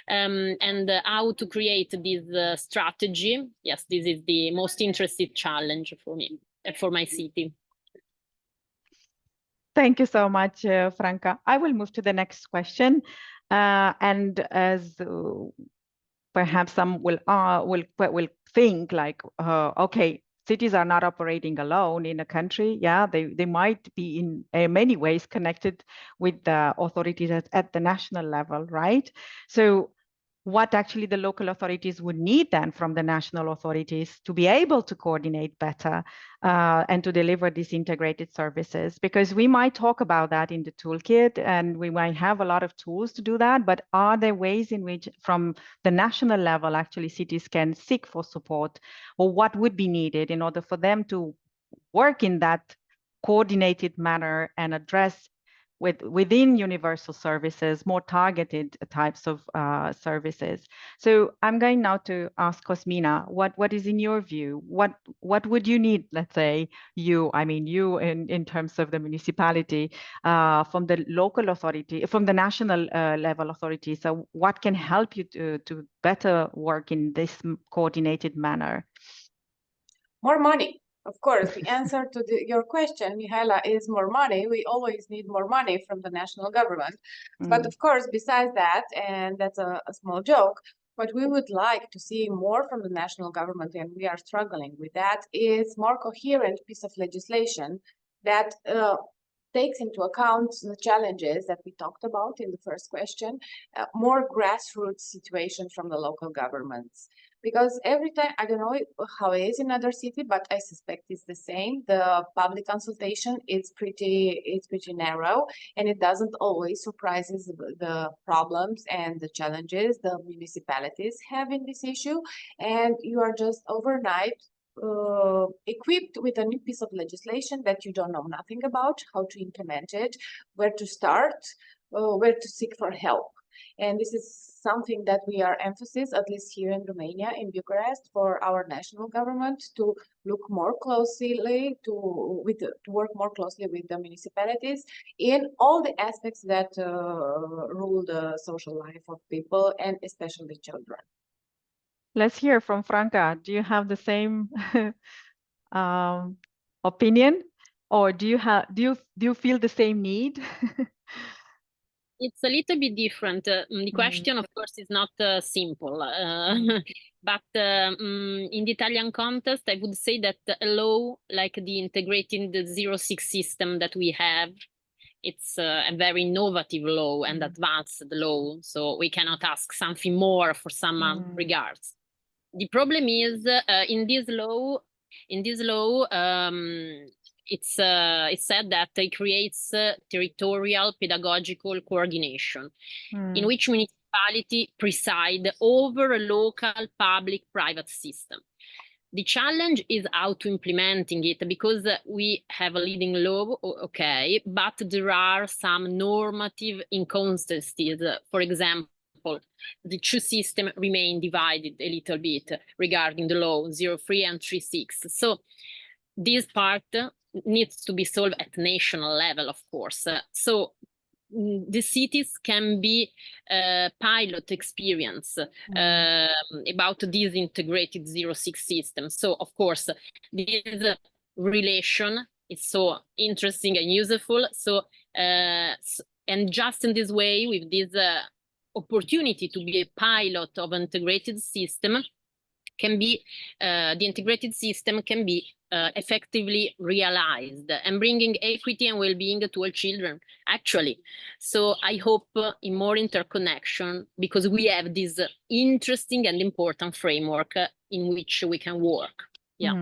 And how to create this strategy? Yes, this is the most interesting challenge for me, for my city. Thank you so much, Franca. I will move to the next question. And as perhaps some will think like, okay, cities are not operating alone in a country. Yeah, they might be in many ways connected with the authorities at the national level, right? So what actually the local authorities would need then from the national authorities to be able to coordinate better and to deliver these integrated services. Because we might talk about that in the toolkit and we might have a lot of tools to do that, but are there ways in which from the national level actually cities can seek for support, or what would be needed in order for them to work in that coordinated manner and address within universal services, more targeted types of services. So I'm going now to ask Cosmina, what is in your view? What would you need, let's say, you in terms of the municipality, from the local authority, from the national level authority? So what can help you to better work in this coordinated manner? More money. Of course, the answer to your question, Mihaela, is more money. We always need more money from the national government. But of course, besides that, and that's a small joke, what we would like to see more from the national government, and we are struggling with that, is more coherent piece of legislation that takes into account the challenges that we talked about in the first question, more grassroots situation from the local governments. Because every time, I don't know how it is in other cities, but I suspect it's the same. The public consultation is pretty narrow, and it doesn't always surprises the problems and the challenges the municipalities have in this issue. And you are just overnight equipped with a new piece of legislation that you don't know nothing about, how to implement it, where to start, where to seek for help. And this is something that we are emphasizing, at least here in Romania, in Bucharest, for our national government to look more closely, to work more closely with the municipalities in all the aspects that rule the social life of people and especially children. Let's hear from Franca. Do you have the same opinion, or do you feel the same need? It's a little bit different. The question, of course, is not simple. But in the Italian context, I would say that a law like the integrated 06 system that we have, it's a very innovative law and advanced law. So we cannot ask something more for some regards. The problem is in this law, it's said that it creates territorial pedagogical coordination in which municipality preside over a local public-private system. The challenge is how to implementing it, because we have a leading law, okay, but there are some normative inconsistencies. For example, the two systems remain divided a little bit regarding the law 03 and 36. So this part needs to be solved at national level, of course. So the cities can be pilot experience about this integrated 06 system. So of course, this relation is so interesting and useful. So and just in this way, with this opportunity to be a pilot of integrated system, can be the integrated system can be effectively realized and bringing equity and well-being to all children, actually. So I hope in more interconnection, because we have this interesting and important framework in which we can work. Yeah.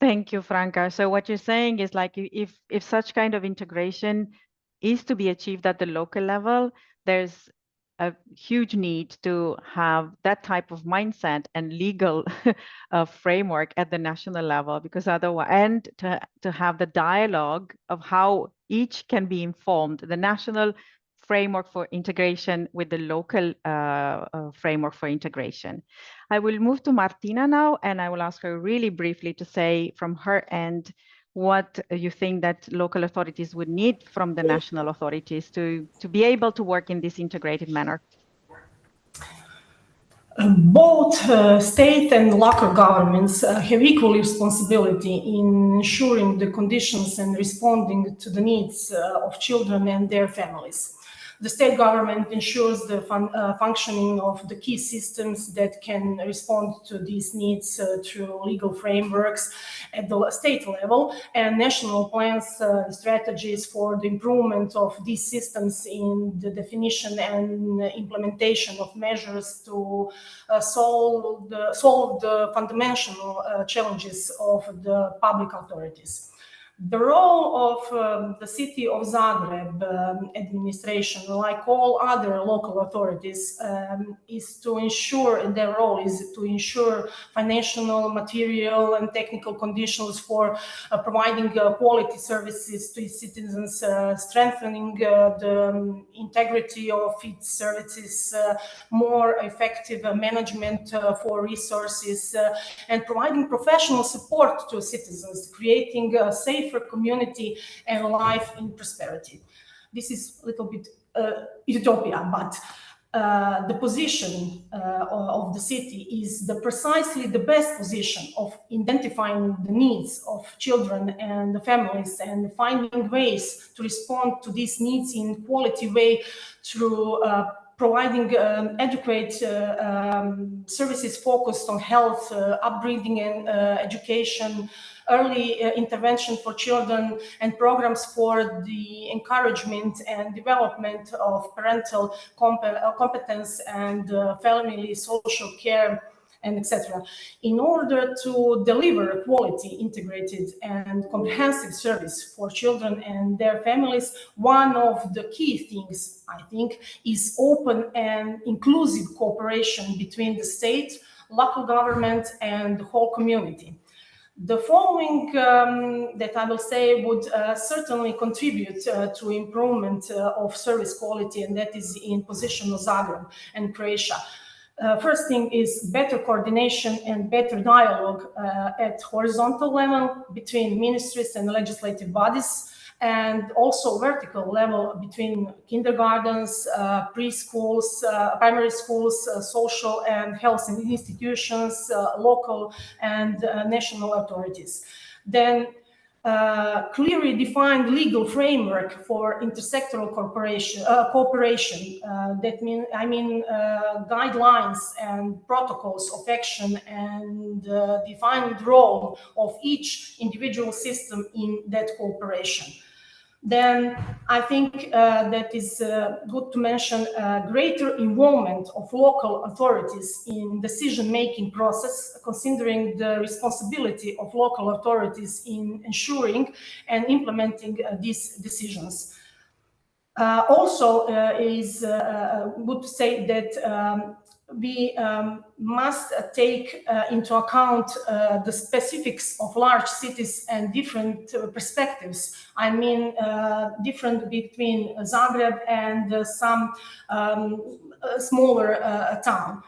Thank you, Franca. So what you're saying is, like, if such kind of integration is to be achieved at the local level, there's a huge need to have that type of mindset and legal framework at the national level, because otherwise, and to have the dialogue of how each can be informed, the national framework for integration with the local framework for integration. I will move to Martina now, and I will ask her really briefly to say from her end what you think that local authorities would need from the national authorities to be able to work in this integrated manner. Both state and local governments have equal responsibility in ensuring the conditions and responding to the needs of children and their families. The state government ensures the functioning of the key systems that can respond to these needs through legal frameworks at the state level, and national plans, strategies for the improvement of these systems in the definition and implementation of measures to solve the fundamental challenges of the public authorities. The role of the city of Zagreb administration, like all other local authorities, is to ensure, and their role is to ensure financial, material, and technical conditions for providing quality services to its citizens, strengthening the integrity of its services, more effective management for resources, and providing professional support to citizens, creating a safer community and life in prosperity. This is a little bit utopia, but the position of the city is precisely the best position of identifying the needs of children and the families and finding ways to respond to these needs in quality way through providing adequate services focused on health, upbringing and education, early intervention for children, and programs for the encouragement and development of parental competence and family social care, and etc. In order to deliver quality, integrated and comprehensive service for children and their families, one of the key things, I think, is open and inclusive cooperation between the state, local government and the whole community. The following that I will say would certainly contribute to improvement of service quality, and that is in position of Zagreb and Croatia. First thing is better coordination and better dialogue at horizontal level between ministries and legislative bodies, and also vertical level between kindergartens, preschools, primary schools, social and health institutions, local and national authorities. Then clearly defined legal framework for intersectoral cooperation. Guidelines and protocols of action, and defined role of each individual system in that cooperation. Then I think that is good to mention greater involvement of local authorities in decision-making process, considering the responsibility of local authorities in ensuring and implementing these decisions. Also, is good to say that we must take into account the specifics of large cities and different perspectives. I mean, different between Zagreb and some smaller town.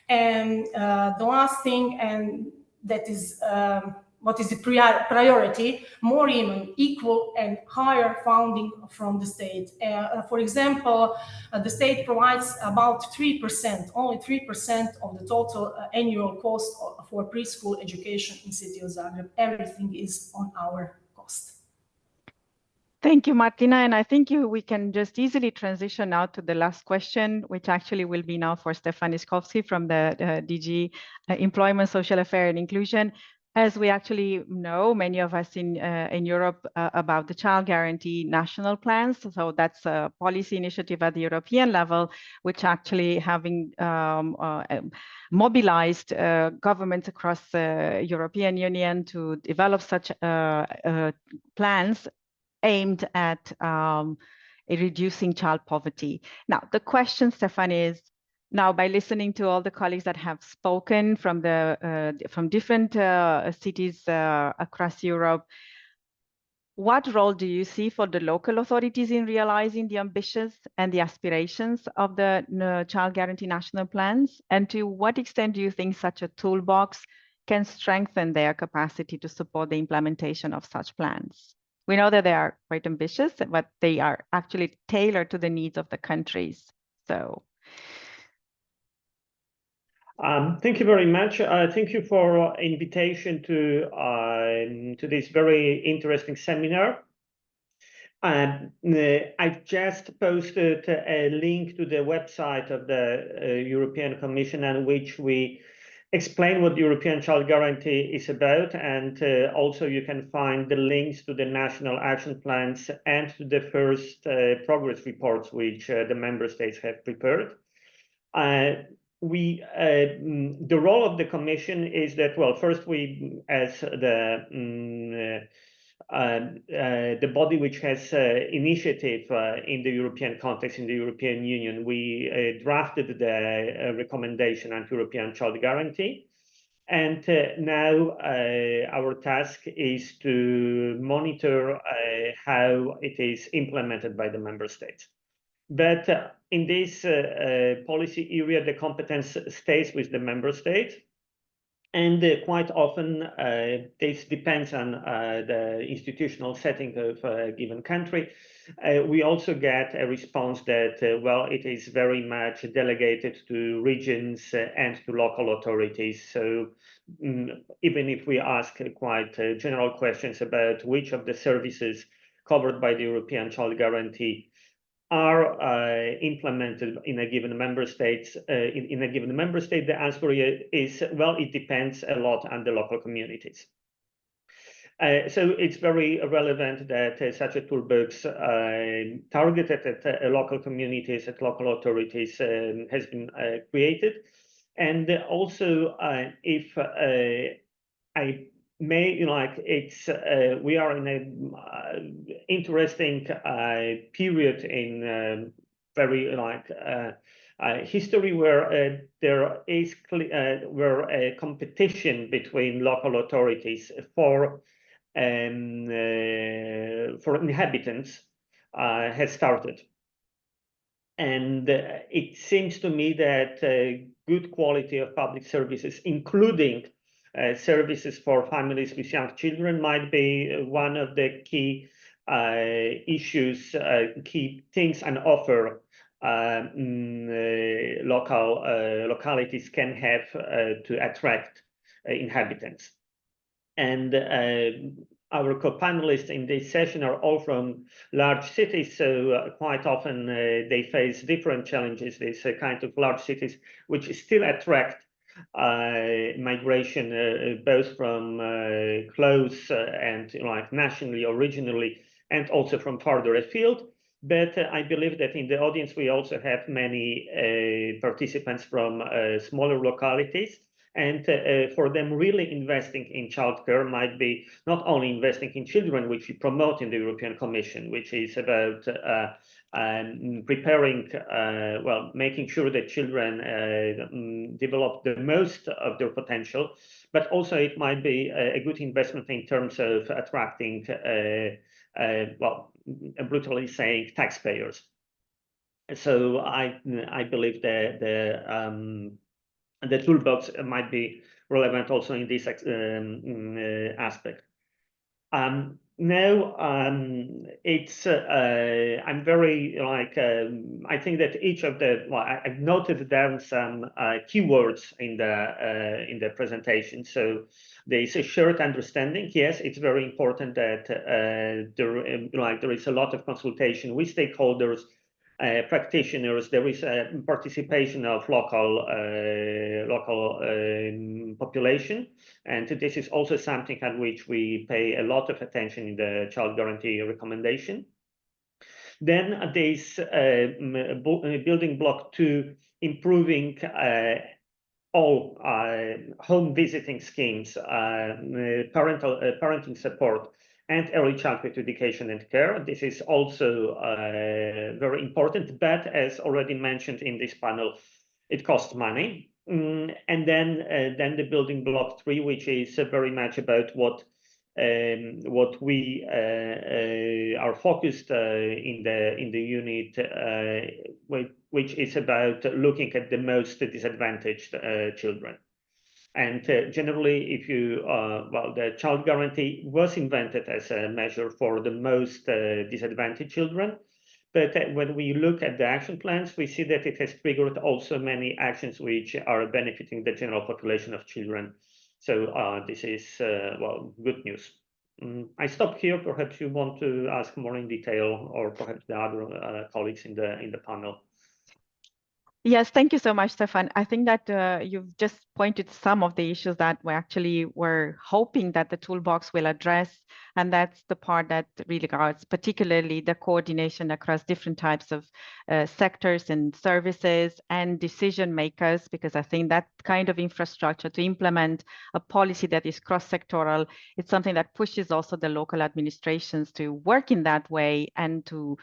And the last thing, and that is what is the priority, more even equal and higher funding from the state. For example, the state provides about 3%, only 3% of the total annual cost for preschool education in city of Zagreb. Everything is on our cost. Thank you, Martina. And I think we can just easily transition now to the last question, which actually will be now for Stefan Iskowski from the DG Employment, Social Affairs and Inclusion. As we actually know, many of us in Europe about the Child Guarantee national plans. So that's a policy initiative at the European level, which actually having mobilized governments across the European Union to develop such plans aimed at reducing child poverty. Now, the question, Stefan, is, now, by listening to all the colleagues that have spoken from different cities across Europe, what role do you see for the local authorities in realizing the ambitions and the aspirations of the Child Guarantee national plans? And to what extent do you think such a toolbox can strengthen their capacity to support the implementation of such plans? We know that they are quite ambitious, but they are actually tailored to the needs of the countries. So. Thank you very much. Thank you for invitation to this very interesting seminar. I've just posted a link to the website of the European Commission, on which we explain what the European Child Guarantee is about, and also you can find the links to the national action plans and to the first progress reports which the member states have prepared. The role of the Commission is that, well, first we, as the body which has initiative in the European context, in the European Union, we drafted the recommendation on European Child Guarantee. And now our task is to monitor how it is implemented by the member states. But in this policy area, the competence stays with the member state. And quite often, this depends on the institutional setting of a given country. We also get a response that, well, it is very much delegated to regions and to local authorities. So even if we ask quite general questions about which of the services covered by the European Child Guarantee are implemented in a given member state, the answer is, well, it depends a lot on the local communities. So it's very relevant that such a toolbox targeted at local communities, at local authorities has been created. And also, if I may, we are in a interesting period in very history where there is where a competition between local authorities for inhabitants has started. And it seems to me that good quality of public services, including services for families with young children, might be one of the key issues, key things and offer localities can have to attract inhabitants. And our co-panelists in this session are all from large cities, so quite often they face different challenges. These kind of large cities which still attract migration both from close and nationally or regionally, and also from farther afield. But I believe that in the audience we also have many participants from smaller localities. And for them, really investing in childcare might be not only investing in children, which we promote in the European Commission, which is about preparing, well, making sure that children develop the most of their potential, but also it might be a good investment in terms of attracting, well, brutally saying, taxpayers. So I believe that the toolbox might be relevant also in this aspect. Now, it's I'm very I think that each of the I've noted down some keywords in the presentation. So there is a shared understanding. Yes, it's very important that there is a lot of consultation with stakeholders, practitioners. There is a participation of local population, and this is also something at which we pay a lot of attention in the Child Guarantee recommendation. Then this building block 2, improving all home visiting schemes, parenting support, and early childhood education and care. This is also very important, but as already mentioned in this panel, it costs money. And then the building block 3, which is very much about what we are focused in the unit, which is about looking at the most disadvantaged children. And generally, if you, well, the Child Guarantee was invented as a measure for the most disadvantaged children. But when we look at the action plans, we see that it has triggered also many actions which are benefiting the general population of children. So this is, well, good news. I stop here. Perhaps you want to ask more in detail, or perhaps the other colleagues in the panel. Yes, thank you so much, Stefan. I think that you've just pointed some of the issues that we actually were hoping that the toolbox will address. And that's the part that regards particularly the coordination across different types of sectors and services and decision makers, because I think that kind of infrastructure to implement a policy that is cross-sectoral, it's something that pushes also the local administrations to work in that way and to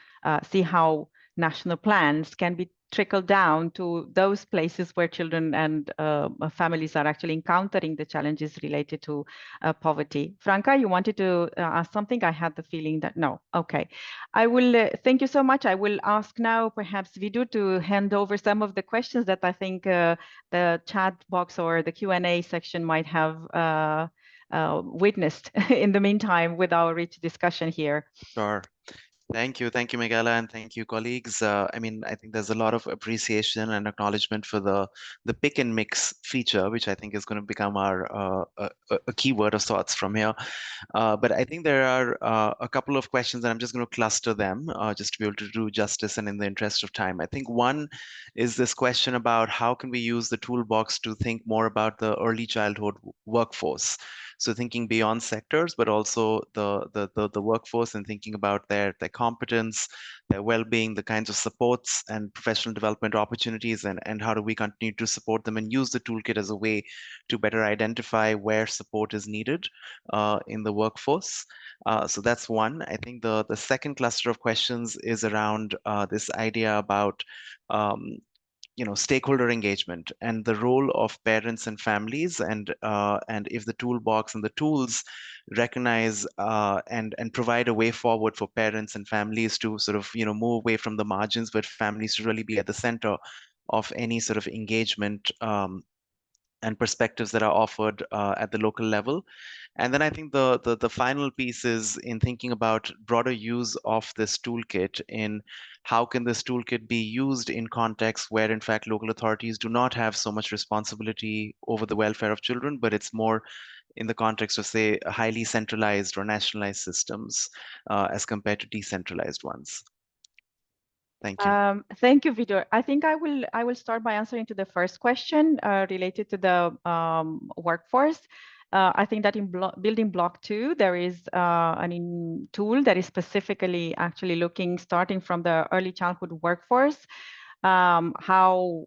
see how national plans can be trickled down to those places where children and families are actually encountering the challenges related to poverty. Franca, you wanted to ask something? I had the feeling that no. Okay. I will, thank you so much. I will ask now perhaps Vidu to hand over some of the questions that I think the chat box or the Q&A section might have witnessed in the meantime with our rich discussion here. Sure. Thank you, Miguela, and thank you, colleagues. I mean, I think there's a lot of appreciation and acknowledgement for the pick and mix feature, which I think is going to become our a keyword of sorts from here. But I think there are a couple of questions, and I'm just going to cluster them just to be able to do justice and in the interest of time. I think one is this question about how can we use the toolbox to think more about the early childhood workforce. So thinking beyond sectors, but also the workforce and thinking about their competence, their well-being, the kinds of supports and professional development opportunities, and how do we continue to support them and use the toolkit as a way to better identify where support is needed in the workforce. So that's one. I think the second cluster of questions is around this idea about stakeholder engagement and the role of parents and families, and if the toolbox and the tools recognize and provide a way forward for parents and families to sort of move away from the margins, but families to really be at the center of any sort of engagement and perspectives that are offered at the local level. And then I think the final piece is in thinking about broader use of this toolkit in how can this toolkit be used in contexts where in fact local authorities do not have so much responsibility over the welfare of children, but it's more in the context of, say, highly centralized or nationalized systems as compared to decentralized ones. Thank you. Thank you, Vidu. I think I will start by answering to the first question related to the workforce. I think that in building block 2, there is an tool that is specifically actually starting from the early childhood workforce, how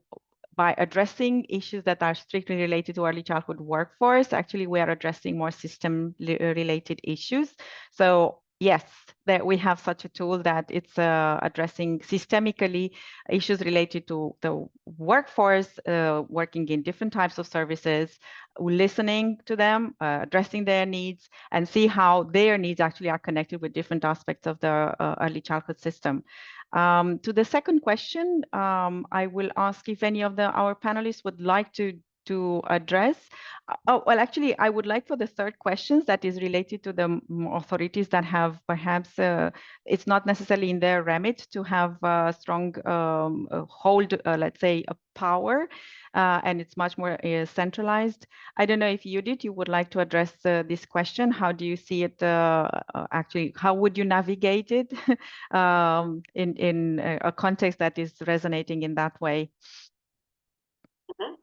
by addressing issues that are strictly related to early childhood workforce, actually we are addressing more system-related issues. So yes, that we have such a tool that it's addressing systemically issues related to the workforce, working in different types of services, listening to them, addressing their needs, and see how their needs actually are connected with different aspects of the early childhood system. To the second question, I will ask if any of our panelists would like to address. Oh, well, actually, I would like for the third question that is related to the authorities that have perhaps, it's not necessarily in their remit to have a strong hold, let's say, a power, and it's much more centralized. I don't know if Judith, you would like to address this question. How do you see it actually, how would you navigate it in a context that is resonating in that way? Mm-hmm.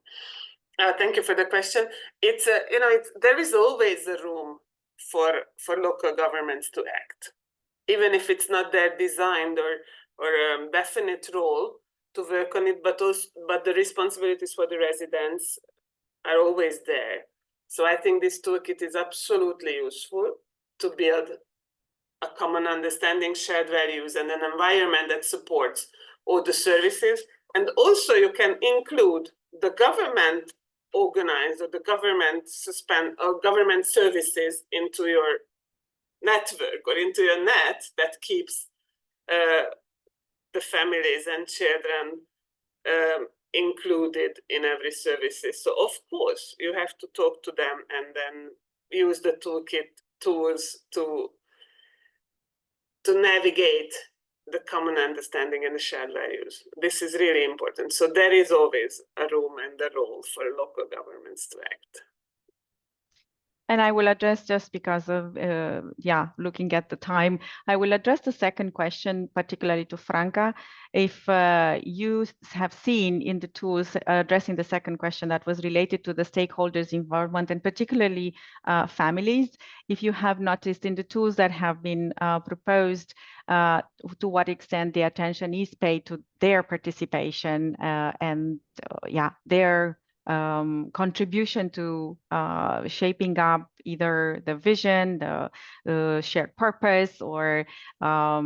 Thank you for the question. It's there is always a room for local governments to act, even if it's not their designed or definite role to work on it. But the responsibilities for the residents are always there. So I think this toolkit is absolutely useful to build a common understanding, shared values, and an environment that supports all the services. And also you can include the government organized or the government government services into your network or into your net that keeps the families and children included in every services. So of course you have to talk to them and then use the toolkit tools to navigate the common understanding and the shared values. This is really important. So there is always a room and a role for local governments to act. And I will address, just because of, looking at the time, I will address the second question, particularly to Franca. If you have seen in the tools addressing the second question that was related to the stakeholders' involvement, and particularly families, if you have noticed in the tools that have been proposed, to what extent the attention is paid to their participation and their contribution to shaping up either the vision, the shared purpose, or how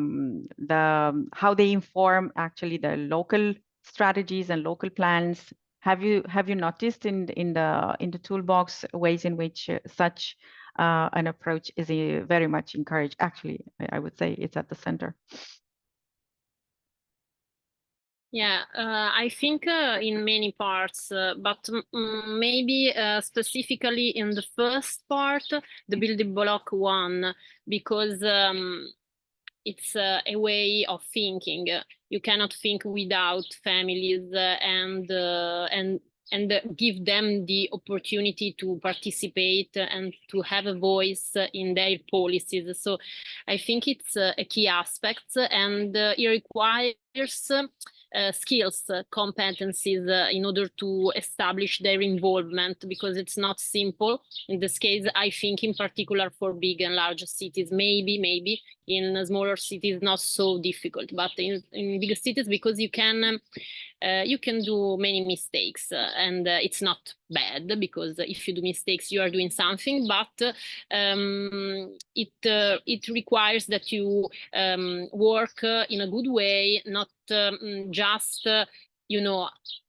they inform actually the local strategies and local plans. Have you noticed in the toolbox ways in which such an approach is very much encouraged? Actually, I would say it's at the center. Yeah, I think in many parts, but maybe specifically in the first part, the building block one, because it's a way of thinking. You cannot think without families and give them the opportunity to participate and to have a voice in their policies. So I think it's a key aspect, and it requires skills, competencies in order to establish their involvement, because it's not simple. In this case, I think in particular for big and large cities, maybe in smaller cities not so difficult, but in bigger cities, because you can do many mistakes, and it's not bad, because if you do mistakes, you are doing something, but it requires that you work in a good way, not just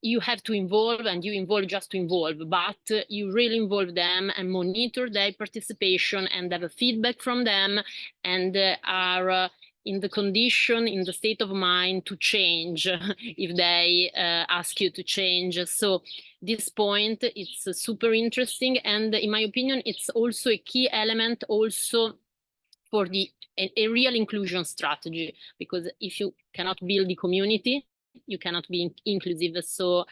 you have to involve, and you involve just to involve, but you really involve them and monitor their participation and have a feedback from them, and are in the condition, in the state of mind to change if they ask you to change. So this point, it's super interesting, and in my opinion, it's also a key element also for a real inclusion strategy, because if you cannot build the community, you cannot be inclusive. So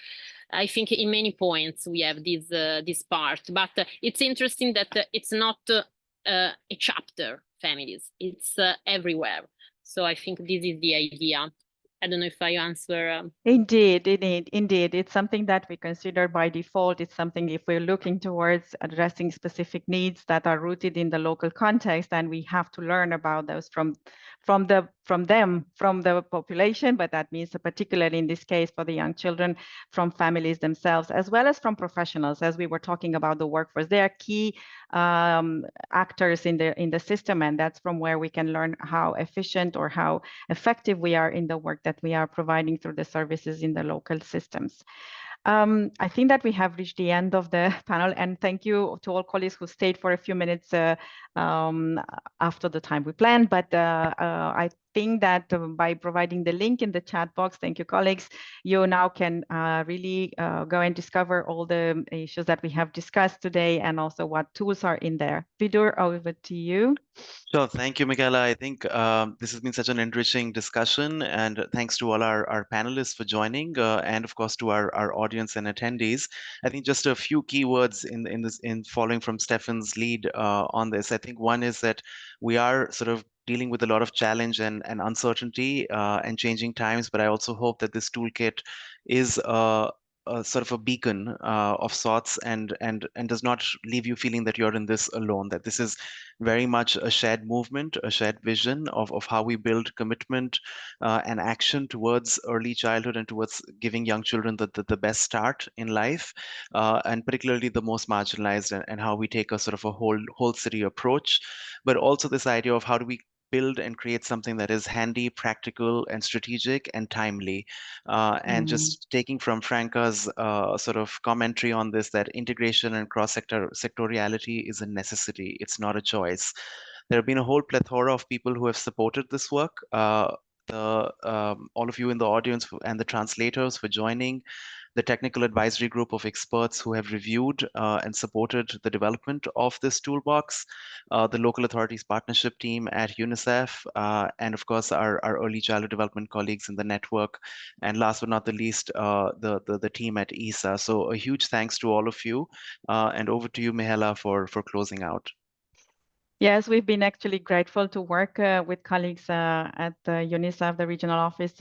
I think in many points we have this part, but it's interesting that it's not a chapter families, it's everywhere. So I think this is the idea. I don't know if I answer. Indeed. It's something that we consider by default. It's something, if we're looking towards addressing specific needs that are rooted in the local context, and we have to learn about those from the population, but that means particularly in this case for the young children, from families themselves, as well as from professionals. As we were talking about the workforce, they are key actors in the system, and that's from where we can learn how efficient or how effective we are in the work that we are providing through the services in the local systems. I think that we have reached the end of the panel, and thank you to all colleagues who stayed for a few minutes after the time we planned. But I think that by providing the link in the chat box, thank you, colleagues, you now can really go and discover all the issues that we have discussed today, and also what tools are in there. Vidur, over to you. Sure. Thank you, Michaela. I think this has been such an enriching discussion, and thanks to all our panelists for joining, and of course to our audience and attendees. I think just a few keywords in following from Stefan's lead on this. I think one is that we are sort of dealing with a lot of challenge and uncertainty and changing times, but I also hope that this toolkit is sort of a beacon of sorts, and does not leave you feeling that you're in this alone, that this is very much a shared movement, a shared vision of how we build commitment and action towards early childhood and towards giving young children the best start in life, and particularly the most marginalized, and how we take a sort of a whole city approach, but also this idea of how do we build and create something that is handy, practical, and strategic and timely. And just taking from Franca's sort of commentary on this, that integration and sectoriality is a necessity. It's not a choice. There have been a whole plethora of people who have supported this work. all of you in the audience and the translators for joining, the technical advisory group of experts who have reviewed and supported the development of this toolbox, the local authorities partnership team at UNICEF, and of course our early childhood development colleagues in the network, and last but not the least, the team at ESA. So a huge thanks to all of you, and over to you, Mihaela, for closing out. Yes, we've been actually grateful to work with colleagues at UNICEF, the regional office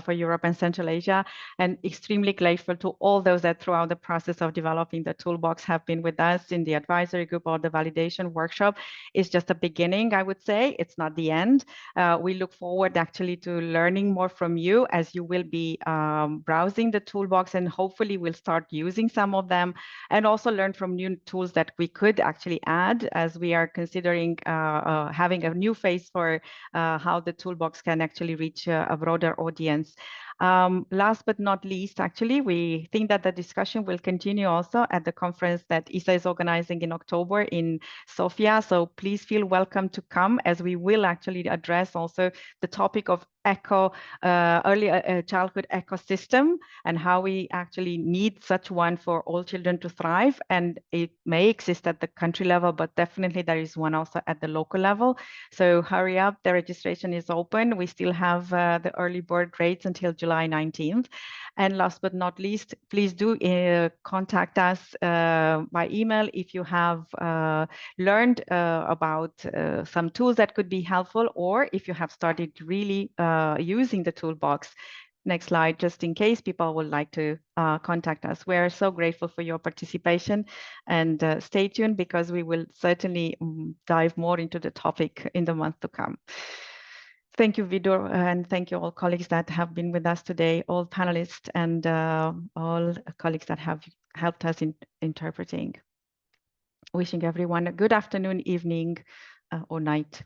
for Europe and Central Asia, and extremely grateful to all those that throughout the process of developing the toolbox have been with us in the advisory group or the validation workshop. It's just a beginning, I would say. It's not the end. We look forward actually to learning more from you as you will be browsing the toolbox, and hopefully we'll start using some of them and also learn from new tools that we could actually add as we are considering having a new face for how the toolbox can actually reach a broader audience. Last but not least, actually, we think that the discussion will continue also at the conference that ESA is organizing in October in Sofia. So please feel welcome to come, as we will actually address also the topic of early childhood ecosystem and how we actually need such one for all children to thrive. And it may exist at the country level, but definitely there is one also at the local level. So hurry up, the registration is open. We still have the early bird rates until July 19th. And last but not least, please do contact us by email if you have learned about some tools that could be helpful, or if you have started really using the toolbox. Next slide, just in case people would like to contact us. We're so grateful for your participation, and stay tuned because we will certainly dive more into the topic in the month to come. Thank you, Vidor, and thank you all colleagues that have been with us today, all panelists and all colleagues that have helped us in interpreting. Wishing everyone a good afternoon, evening, or night.